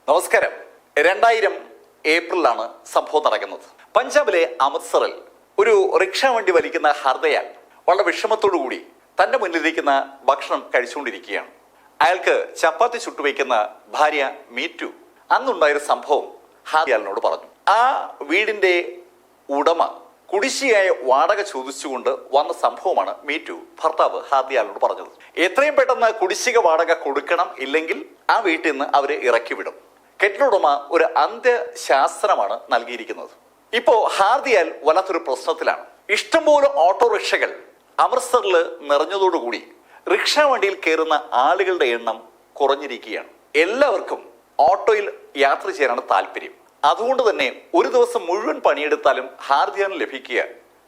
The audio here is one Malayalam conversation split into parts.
നമസ്കാരം. 2000 ഏപ്രിലാണ് സംഭവം നടക്കുന്നത്. പഞ്ചാബിലെ അമൃത്സറിൽ ഒരു റിക്ഷ വണ്ടി വലിക്കുന്ന ഹർദയാൽ വളരെ വിഷമത്തോടു കൂടി തന്റെ മുന്നിലിരിക്കുന്ന ഭക്ഷണം കഴിച്ചുകൊണ്ടിരിക്കുകയാണ്. അയാൾക്ക് ചപ്പാത്തി ചുട്ടുവയ്ക്കുന്ന ഭാര്യ മീറ്റു അന്നുണ്ടായൊരു സംഭവം ഹാർദിയാലിനോട് പറഞ്ഞു. ആ വീടിന്റെ ഉടമ കുടിശ്ശിയായ വാടക ചോദിച്ചുകൊണ്ട് വന്ന സംഭവമാണ് മീറ്റു ഭർത്താവ് ഹാർദിയാലിനോട് പറഞ്ഞത്. എത്രയും പെട്ടെന്ന് കുടിശ്ശിക വാടക കൊടുക്കണം, ഇല്ലെങ്കിൽ ആ വീട്ടിൽ നിന്ന് അവരെ ഇറക്കി വിടും. കെട്ടിലുടമ ഒരു അന്ത്യശാസ്ത്രമാണ് നൽകിയിരിക്കുന്നത്. ഇപ്പോ ഹാർദിയാൽ വല്ലാത്തൊരു പ്രശ്നത്തിലാണ്. ഇഷ്ടംപോലെ ഓട്ടോറിക്ഷകൾ അമൃത്സറിൽ നിറഞ്ഞതോടുകൂടി റിക്ഷ വണ്ടിയിൽ കയറുന്ന ആളുകളുടെ എണ്ണം കുറഞ്ഞിരിക്കുകയാണ്. എല്ലാവർക്കും ഓട്ടോയിൽ യാത്ര ചെയ്യാനാണ് താല്പര്യം. അതുകൊണ്ട് തന്നെ ഒരു ദിവസം മുഴുവൻ പണിയെടുത്താലും ഹാർദിയാലിന് ലഭിക്കുക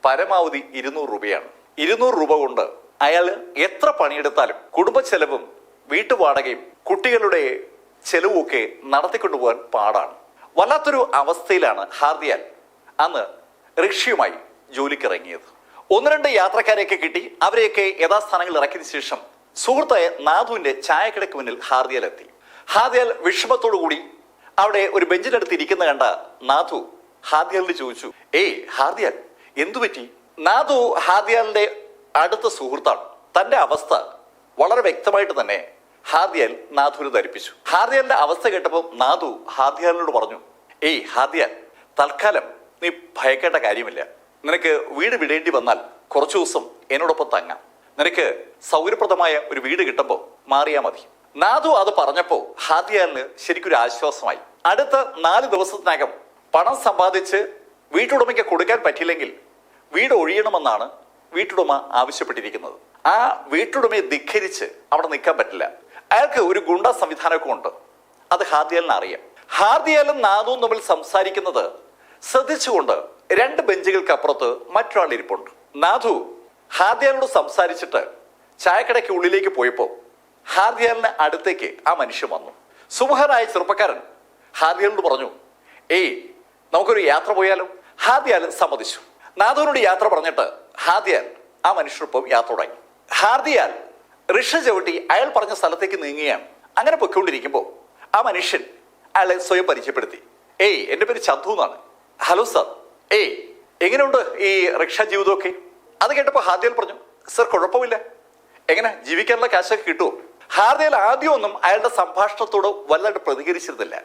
പരമാവധി 200 രൂപയാണ്. 200 രൂപ കൊണ്ട് അയാൾ എത്ര പണിയെടുത്താലും കുടുംബ ചെലവും വീട്ടുവാടകയും കുട്ടികളുടെ ചെലവുമൊക്കെ നടത്തിക്കൊണ്ടുപോകാൻ പാടാണ്. വല്ലാത്തൊരു അവസ്ഥയിലാണ് ഹാർദിയാൽ അന്ന് റിക്ഷയുമായി ജോലിക്കിറങ്ങിയത്. 1-2 യാത്രക്കാരെയൊക്കെ കിട്ടി. അവരെയൊക്കെ യഥാസ്ഥാനങ്ങളിൽ ഇറക്കിയതിനു ശേഷം സുഹൃത്തായ നാഥുവിന്റെ ചായക്കടയ്ക്ക് മുന്നിൽ ഹാർദിയാൽ എത്തി. ഹാർദിയാൽ വിഷമത്തോടു കൂടി അവിടെ ഒരു ബെഞ്ചിനടുത്ത് ഇരിക്കുന്ന കണ്ട നാഥു ഹാർദിയാലിനോട് ചോദിച്ചു, ഹാർദിയാൽ, എന്തു പറ്റി? നാഥു ഹാർദിയാലിന്റെ അടുത്ത സുഹൃത്താണ്. തന്റെ അവസ്ഥ വളരെ വ്യക്തമായിട്ട് തന്നെ ഹാർദിയാൽ നാഥുവിനെ ധരിപ്പിച്ചു. ഹാർദിയാലിന്റെ അവസ്ഥ കേട്ടപ്പോൾ നാഥു ഹാർദിയാലിനോട് പറഞ്ഞു, ഹാർദിയാൽ, തൽക്കാലം നീ ഭയക്കേണ്ട കാര്യമില്ല. നിനക്ക് വീട് വിടേണ്ടി വന്നാൽ കുറച്ചു ദിവസം എന്നോടൊപ്പം തങ്ങാം. നിനക്ക് സൗകര്യപ്രദമായ ഒരു വീട് കിട്ടുമ്പോൾ മാറിയാ മതി. നാഥു അത് പറഞ്ഞപ്പോ ഹാർദിയാലിന് ശരിക്കൊരു ആശ്വാസമായി. അടുത്ത 4 ദിവസത്തിനകം പണം സമ്പാദിച്ച് വീട്ടുടമയ്ക്ക് കൊടുക്കാൻ പറ്റില്ലെങ്കിൽ വീട് ഒഴിയണമെന്നാണ് വീട്ടുടമ ആവശ്യപ്പെട്ടിരിക്കുന്നത്. ആ വീട്ടുടമയെ ധിക്കരിച്ച് അവിടെ നിൽക്കാൻ പറ്റില്ല. അയാൾക്ക് ഒരു ഗുണ്ട സംവിധാനമൊക്കെ ഉണ്ട്. അത് ഹാർദിയാലിന് അറിയാം. ഹാർദിയാലും നാഥുവും തമ്മിൽ സംസാരിക്കുന്നത് ശ്രദ്ധിച്ചുകൊണ്ട് 2 ബെഞ്ചുകൾക്ക് അപ്പുറത്ത് മറ്റൊരാൾ ഇരിപ്പുണ്ട്. നാഥു ഹാർദിയാലിനോട് സംസാരിച്ചിട്ട് ചായക്കടയ്ക്ക് ഉള്ളിലേക്ക് പോയപ്പോ ഹാർദിയാലിന് അടുത്തേക്ക് ആ മനുഷ്യൻ വന്നു. സുമുഖനായ ചെറുപ്പക്കാരൻ ഹാർദിയാലിനോട് പറഞ്ഞു, നമുക്കൊരു യാത്ര പോയാലോ? ഹാർദിയാൽ സമ്മതിച്ചു. നാഥുവിനോട് യാത്ര പറഞ്ഞിട്ട് ഹാർദിയാൽ ആ മനുഷ്യനൊപ്പം യാത്ര തുടങ്ങി. ഹാർദിയാൽ റിക്ഷ ചവിട്ടി അയാൾ പറഞ്ഞ സ്ഥലത്തേക്ക് നീങ്ങുകയാണ്. അങ്ങനെ പൊയ്ക്കൊണ്ടിരിക്കുമ്പോൾ ആ മനുഷ്യൻ അയാളെ സ്വയം പരിചയപ്പെടുത്തി. എന്റെ പേര് ചന്തു എന്നാണ്. ഹലോ സാർ, എങ്ങനെയുണ്ട് ഈ റിക്ഷ ജീവിതമൊക്കെ? അത് കേട്ടപ്പോൾ ഹാർദിയാൽ പറഞ്ഞു, സർ കുഴപ്പമില്ല. എങ്ങനെ ജീവിക്കാനുള്ള കാശൊക്കെ കിട്ടുമോ? ഹാർദിയാൽ ആദ്യമൊന്നും അയാളുടെ സംഭാഷണത്തോട് വല്ലാണ്ട് പ്രതികരിച്ചിരുന്നില്ല.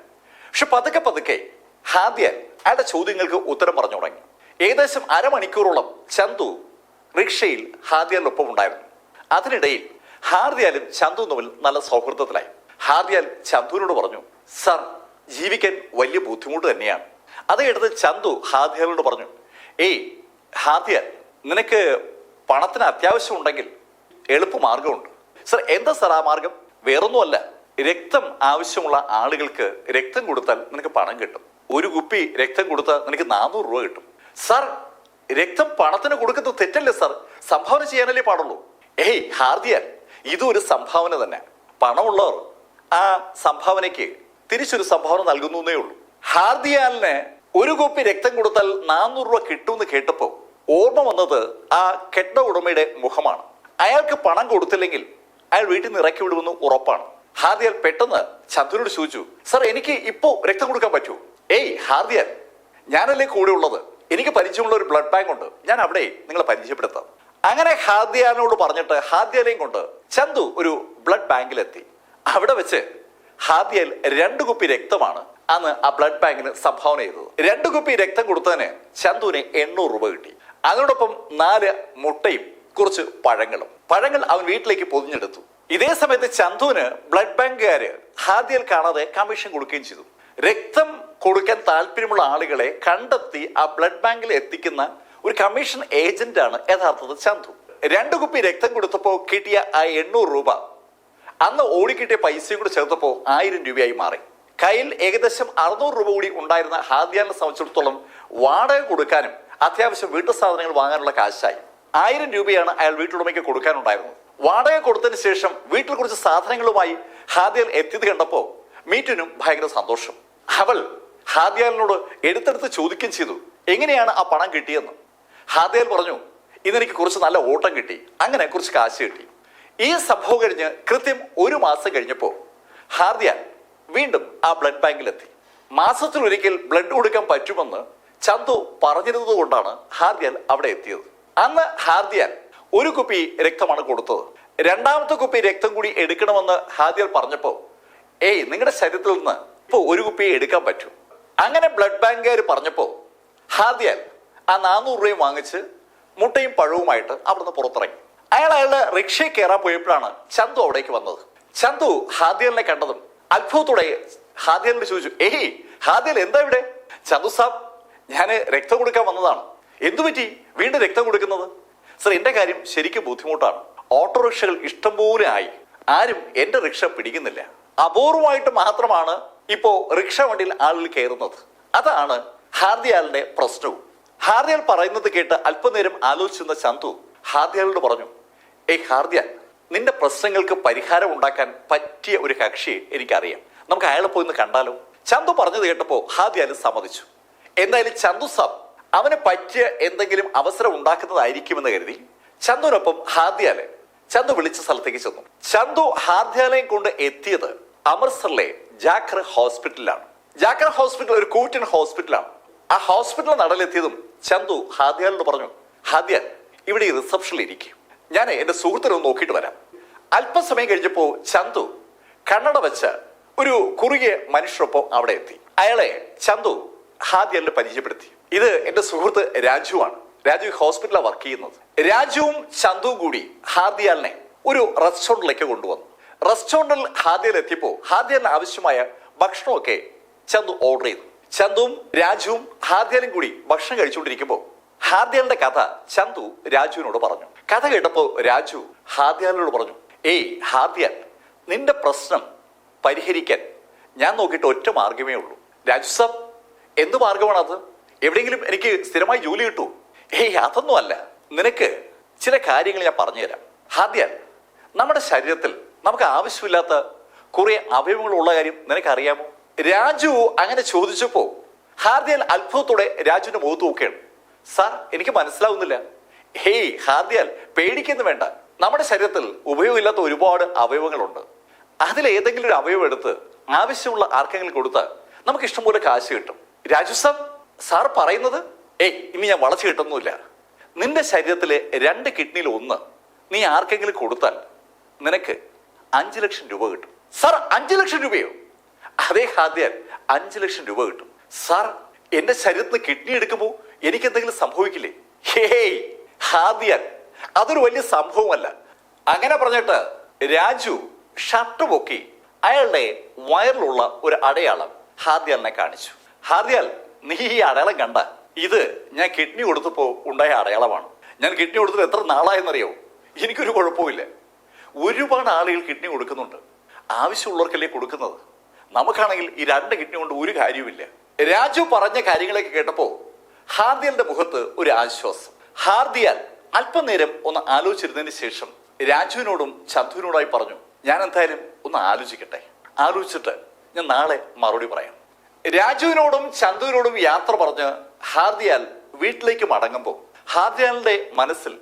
പക്ഷെ പതുക്കെ പതുക്കെ ഹാർദിയാൽ അയാളുടെ ചോദ്യങ്ങൾക്ക് ഉത്തരം പറഞ്ഞു തുടങ്ങി. ഏകദേശം അരമണിക്കൂറോളം ചന്തു റിക്ഷയിൽ ഹാർദിയാലിനൊപ്പം ഉണ്ടായിരുന്നു. അതിനിടയിൽ ഹാർദിയാലും ചന്തു തമ്മിൽ നല്ല സൗഹൃദത്തിലായി. ഹാർദിയാൽ ചന്തുവിനോട് പറഞ്ഞു, സർ, ജീവിക്കാൻ വലിയ ബുദ്ധിമുട്ട് തന്നെയാണ്. അത് കേട്ടത് ചന്തു ഹാർദിയാലിനോട് പറഞ്ഞു, ഹാർദിയാൽ, നിനക്ക് പണത്തിന് അത്യാവശ്യം ഉണ്ടെങ്കിൽ എളുപ്പമാർഗമുണ്ട്. സർ, എന്താ സർ ആ മാർഗം? വേറൊന്നുമല്ല, രക്തം ആവശ്യമുള്ള ആളുകൾക്ക് രക്തം കൊടുത്താൽ നിനക്ക് പണം കിട്ടും. ഒരു കുപ്പി രക്തം കൊടുത്താൽ നിനക്ക് 400 രൂപ കിട്ടും. സർ, രക്തം പണത്തിന് കൊടുക്കുന്നത് തെറ്റല്ലേ സർ? സംഭാവന ചെയ്യാനല്ലേ പാടുള്ളൂ. ഹാർദിയാൽ, ഇതും ഒരു സംഭാവന തന്നെ. പണമുള്ളവർ ആ സംഭാവനയ്ക്ക് തിരിച്ചൊരു സംഭാവന നൽകുന്നേ ഉള്ളൂ. ഹാർദിയാലിന് ഒരു കുപ്പി രക്തം കൊടുത്താൽ 400 രൂപ കിട്ടുമെന്ന് കേട്ടപ്പോ ഓർമ്മ വന്നത് ആ കെട്ട ഉടമയുടെ മുഖമാണ്. അയാൾക്ക് പണം കൊടുത്തില്ലെങ്കിൽ അയാൾ വീട്ടിൽ നിന്ന് ഇറക്കി വിടുമെന്ന് ഉറപ്പാണ്. ഹാർദിയാൽ പെട്ടെന്ന് ചന്തുവിനോട് ചോദിച്ചു, സർ, എനിക്ക് ഇപ്പോ രക്തം കൊടുക്കാൻ പറ്റുമോ? ഹാർദിയാൽ, ഞാനല്ലേ കൂടെ ഉള്ളത്. എനിക്ക് പരിചയമുള്ള ഒരു ബ്ലഡ് ബാങ്ക് ഉണ്ട്, ഞാൻ അവിടെ നിങ്ങളെ പരിചയപ്പെടുത്താം. അങ്ങനെ ഹാർദിയാലിനോട് പറഞ്ഞിട്ട് ഹാർദിയാലെയും കൊണ്ട് ചന്തു ഒരു ബ്ലഡ് ബാങ്കിലെത്തി. അവിടെ വെച്ച് ഹാർദിയാൽ 2 കുപ്പി രക്തമാണ് അന്ന് ആ ബ്ലഡ് ബാങ്കിന് സംഭാവന ചെയ്തത്. 2 കുപ്പി രക്തം കൊടുത്തതിന് ചന്തുവിന് 800 രൂപ കിട്ടി. അതിനോടൊപ്പം 4 മുട്ടയും കുറച്ച് പഴങ്ങൾ അവൻ വീട്ടിലേക്ക് പൊതിഞ്ഞെടുത്തു. ഇതേ സമയത്ത് ചന്തുവിന് ബ്ലഡ് ബാങ്കുകാര് ഹാർദിയാൽ കാണാതെ കമ്മീഷൻ കൊടുക്കുകയും ചെയ്തു. രക്തം കൊടുക്കാൻ താല്പര്യമുള്ള ആളുകളെ കണ്ടെത്തി ആ ബ്ലഡ് ബാങ്കിൽ എത്തിക്കുന്ന ഒരു കമ്മീഷൻ ഏജന്റാണ് യഥാർത്ഥത്തിൽ ചന്തു. 2 കുപ്പി രക്തം കൊടുത്തപ്പോൾ കിട്ടിയ ആ 800 രൂപ അന്ന് ഓടിക്കിട്ടിയ പൈസയും കൂടി ചേർത്തപ്പോൾ 1000 രൂപയായി മാറി. കയ്യിൽ ഏകദേശം 600 രൂപ കൂടി ഉണ്ടായിരുന്ന ഹാർദിയാലിനെ സംബന്ധിച്ചിടത്തോളം വാടക കൊടുക്കാനും അത്യാവശ്യം വീട്ടു സാധനങ്ങൾ വാങ്ങാനുള്ള കാശായി. 1000 രൂപയാണ് അയാൾ വീട്ടുടമയ്ക്ക് കൊടുക്കാനുണ്ടായിരുന്നത്. വാടക കൊടുത്തതിന് ശേഷം വീട്ടിൽ കുറച്ച് സാധനങ്ങളുമായി ഹാർദിയാൽ എത്തിയത് കണ്ടപ്പോൾ മീറ്റിനും ഭയങ്കര സന്തോഷം. അവൾ ഹാർദിയാലിനോട് എടുത്തെടുത്ത് ചോദിക്കുകയും ചെയ്തു, എങ്ങനെയാണ് ആ പണം കിട്ടിയെന്ന്. ഹാർദിയാൽ പറഞ്ഞു, ഇന്നെനിക്ക് കുറച്ച് നല്ല ഓട്ടം കിട്ടി, അങ്ങനെ കുറച്ച് കാശ് കിട്ടി. ഈ സംഭവം കഴിഞ്ഞ് കൃത്യം 1 മാസം കഴിഞ്ഞപ്പോൾ ഹാർദിയാൽ വീണ്ടും ആ ബ്ലഡ് ബാങ്കിലെത്തി. മാസത്തിൽ ഒരിക്കൽ ബ്ലഡ് കൊടുക്കാൻ പറ്റുമെന്ന് ചന്തു പറഞ്ഞിരുന്നത് കൊണ്ടാണ് ഹാർദിയാൽ അവിടെ എത്തിയത്. അന്ന് ഹാർദിയാൽ ഒരു കുപ്പി രക്തമാണ് കൊടുത്തത്. രണ്ടാമത്തെ കുപ്പി രക്തം കൂടി എടുക്കണമെന്ന് ഹാർദിയാൽ പറഞ്ഞപ്പോ നിങ്ങളുടെ ശരീരത്തിൽ നിന്ന് ഇപ്പോ ഒരു കുപ്പി എടുക്കാൻ പറ്റും. അങ്ങനെ ബ്ലഡ് ബാങ്കുകാർ പറഞ്ഞപ്പോ ഹാർദിയാൽ ആ 400 രൂപയും വാങ്ങിച്ച് മുട്ടയും പഴവുമായിട്ട് അവിടുന്ന് പുറത്തിറങ്ങി. അയാളുടെ റിക്ഷയിൽ കയറാൻ പോയപ്പോഴാണ് ചന്തു അവിടേക്ക് വന്നത്. ചന്തു ഹാർദിയാലിനെ കണ്ടതും അത്ഭുതത്തോടെ ഹാർദിയാലിനോട് ചോദിച്ചു, ഹാർദിയാൽ എന്താ ഇവിടെ? ചന്തു സാബ്, ഞാൻ രക്തം കൊടുക്കാൻ വന്നതാണ്. എന്തു പറ്റി വീണ്ടും രക്തം കൊടുക്കുന്നത്? സർ, എന്റെ കാര്യം ശരിക്കും ബുദ്ധിമുട്ടാണ്. ഓട്ടോറിക്ഷകൾ ഇഷ്ടംപോലെ ആയി, ആരും എന്റെ റിക്ഷ പിടിക്കുന്നില്ല. അപൂർവമായിട്ട് മാത്രമാണ് ഇപ്പോ റിക്ഷ വണ്ടിയിൽ ആളുകൾ കയറുന്നത്. അതാണ് ഹാർദിയാലിന്റെ പ്രശ്നവും. ഹാർദിയാൽ പറയുന്നത് കേട്ട് അല്പനേരം ആലോചിച്ചിരുന്ന ചന്തു ഹാർദിയാലിനോട് പറഞ്ഞു, ഹാർദിയാൽ, നിന്റെ പ്രശ്നങ്ങൾക്ക് പരിഹാരം ഉണ്ടാക്കാൻ പറ്റിയ ഒരു കക്ഷിയെ എനിക്കറിയാം. നമുക്ക് അയാളെ പോയി ഒന്ന് കണ്ടാലോ? ചന്തു പറഞ്ഞത് കേട്ടപ്പോ ഹാർദിയാൽ സമ്മതിച്ചു. എന്തായാലും ചന്തു സാബ് അവന് പറ്റിയ എന്തെങ്കിലും അവസരം ഉണ്ടാക്കുന്നതായിരിക്കുമെന്ന് കരുതി ചന്തുവിനൊപ്പം ഹാർദിയാലെ ചന്തു വിളിച്ച സ്ഥലത്തേക്ക് ചെന്നു. ചന്തു ഹാർദിയാലയം കൊണ്ട് എത്തിയത് അമൃത്സറിലെ ജാഖർ ഹോസ്പിറ്റലിലാണ്. ജാഖർ ഹോസ്പിറ്റൽ ഒരു കൂറ്റൻ ഹോസ്പിറ്റലാണ്. ആ ഹോസ്പിറ്റൽ നടലെത്തിയതും ചന്തു ഹാർദിയാലിനോട് പറഞ്ഞു, ഹാർദിയാൽ, ഇവിടെ ഈ റിസപ്ഷനിൽ ഇരിക്കും, ഞാൻ എന്റെ സുഹൃത്തിനെ ഒന്ന് നോക്കിയിട്ട് വരാം. അല്പസമയം കഴിഞ്ഞപ്പോ ചന്തു കണ്ണട വെച്ച ഒരു കുറുകിയ മനുഷ്യരൊപ്പം അവിടെ എത്തി. അയാളെ ചന്തു ഹാർദിയാലിനെ പരിചയപ്പെടുത്തി. ഇത് എന്റെ സുഹൃത്ത് രാജുവാണ്. രാജു ഹോസ്പിറ്റലിലാണ് വർക്ക് ചെയ്യുന്നത്. രാജുവും ചന്തുവും കൂടി ഹാർദിയാലിനെ ഒരു റെസ്റ്റോറന്റിലേക്ക് കൊണ്ടുവന്നു. റെസ്റ്റോറന്റിൽ ഹാർദിയാൽ എത്തിയപ്പോ ഹാർദിയാലിന് ആവശ്യമായ ഭക്ഷണമൊക്കെ ചന്തു ഓർഡർ ചെയ്തു. ചന്തുവും രാജുവും ഹാർദിയാലും കൂടി ഭക്ഷണം കഴിച്ചുകൊണ്ടിരിക്കുമ്പോൾ ഹാർദിയാലിന്റെ കഥ ചന്തു രാജുവിനോട് പറഞ്ഞു. കഥ കേട്ടപ്പോ രാജു ഹാർദിയാലിനോട് പറഞ്ഞു, ഹാർദിയാൽ, നിന്റെ പ്രശ്നം പരിഹരിക്കാൻ ഞാൻ നോക്കിയിട്ട് ഒറ്റ മാർഗമേ ഉള്ളൂ. രാജു സാബ്, എന്ത് മാർഗമാണ് അത്? എവിടെയെങ്കിലും എനിക്ക് സ്ഥിരമായി ജോലി കിട്ടൂ? അതൊന്നും അല്ല, നിനക്ക് ചില കാര്യങ്ങൾ ഞാൻ പറഞ്ഞുതരാം. ഹാർദിയാൽ, നമ്മുടെ ശരീരത്തിൽ നമുക്ക് ആവശ്യമില്ലാത്ത കുറെ അവയവങ്ങളുള്ള കാര്യം നിനക്കറിയാമോ? രാജു അങ്ങനെ ചോദിച്ചപ്പോ ഹാർദിയാൽ അത്ഭുതത്തോടെ രാജുവിന്റെ മുഖത്ത് നോക്കുകയാണ്. സാർ, എനിക്ക് മനസ്സിലാവുന്നില്ല. ഹാർദിയാൽ, പേടിക്കുന്നു വേണ്ട. നമ്മുടെ ശരീരത്തിൽ ഉപയോഗമില്ലാത്ത ഒരുപാട് അവയവങ്ങളുണ്ട്. അതിലേതെങ്കിലും ഒരു അവയവം എടുത്ത് ആവശ്യമുള്ള ആർക്കെങ്കിലും കൊടുത്താൽ നമുക്ക് ഇഷ്ടംപോലെ കാശ് കിട്ടും. രാജു സാർ പറയുന്നത് ഇനി ഞാൻ വളച്ചു കിട്ടുന്നില്ല. നിന്റെ ശരീരത്തിലെ 2 കിഡ്നിയിൽ 1 നീ ആർക്കെങ്കിലും കൊടുത്താൽ നിനക്ക് 5 ലക്ഷം രൂപ കിട്ടും. സാർ, 5 ലക്ഷം രൂപയോ? അതേ ഹാർദിയാൽ, 5 ലക്ഷം രൂപ കിട്ടും. സാർ, എന്റെ ശരീരത്തിൽ നിന്ന് കിഡ്നി എടുക്കുമ്പോൾ എനിക്ക് എന്തെങ്കിലും സംഭവിക്കില്ലേ? ഹാർദിയാൽ, അതൊരു വലിയ സംഭവമല്ല. അങ്ങനെ പറഞ്ഞിട്ട് രാജു ഷർട്ട് പൊക്കി അയാളുടെ വയറിലുള്ള ഒരു അടയാളം ഹാർദിയാലിനെ കാണിച്ചു. ഹാർദിയാൽ, നീ ഈ അടയാളം കണ്ട? ഇത് ഞാൻ കിഡ്നി കൊടുത്തപ്പോ ഉണ്ടായ അടയാളമാണ്. ഞാൻ കിഡ്നി കൊടുത്തത് എത്ര നാളായെന്നറിയോ? എനിക്കൊരു കുഴപ്പമില്ല. ഒരുപാട് ആളുകൾ കിഡ്നി കൊടുക്കുന്നുണ്ട്. ആവശ്യമുള്ളവർക്കല്ലേ കൊടുക്കുന്നത്. നമുക്കാണെങ്കിൽ ഈ 2 കിഡ്നി കൊണ്ട് ഒരു കാര്യവുമില്ല. രാജു പറഞ്ഞ കാര്യങ്ങളൊക്കെ കേട്ടപ്പോ ഹാർദിയാലിന്റെ മുഖത്ത് ഒരു ആശ്വാസം. ഹാർദിയാൽ അല്പനേരം ഒന്ന് ആലോചിച്ചിരുന്നതിന് ശേഷം രാജുവിനോടും ചന്തുവിനോടായി പറഞ്ഞു, ഞാൻ എന്തായാലും ഒന്ന് ആലോചിക്കട്ടെ. ആലോചിച്ചിട്ട് ഞാൻ നാളെ മറുപടി പറയാം. രാജുവിനോടും ചന്തുവിനോടും യാത്ര പറഞ്ഞ് ഹാർദിയാൽ വീട്ടിലേക്ക് മടങ്ങുമ്പോൾ ഹാർദിയാലിന്റെ മനസ്സിൽ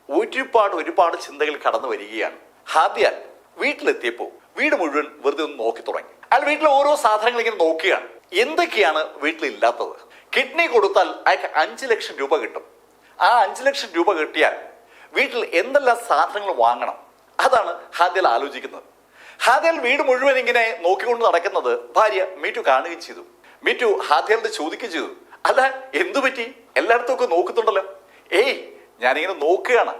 ഒരുപാട് ചിന്തകൾ കടന്നു വരികയാണ്. ഹാർദിയാൽ വീട്ടിലെത്തിയപ്പോൾ വീട് മുഴുവൻ വെറുതെ ഒന്ന് നോക്കി തുടങ്ങി. അയാൾ വീട്ടിലെ ഓരോ സാധനങ്ങൾ ഇങ്ങനെ നോക്കുകയാണ്. എന്തൊക്കെയാണ് വീട്ടിലില്ലാത്തത്? കിഡ്നി കൊടുത്താൽ അയാൾക്ക് 5 ലക്ഷം രൂപ കിട്ടും. ആ 5 ലക്ഷം രൂപ കിട്ടിയാൽ വീട്ടിൽ എന്തെല്ലാം സാധനങ്ങൾ വാങ്ങണം? അതാണ് ഹാർദിയാൽ ആലോചിക്കുന്നത്. ഹാർദിയാൽ വീട് മുഴുവൻ ഇങ്ങനെ നോക്കിക്കൊണ്ട് നടക്കുന്നത് ഭാര്യ മീറ്റു കാണുകയും ചെയ്തു. മീറ്റു ഹാർദിയാലിന്റെ ചോദിക്കുകയും ചെയ്തു, അല്ല, എന്തു പറ്റി? എല്ലായിടത്തും ഒക്കെ നോക്കുന്നുണ്ടല്ലോ. ഞാനിങ്ങനെ നോക്കുകയാണ്,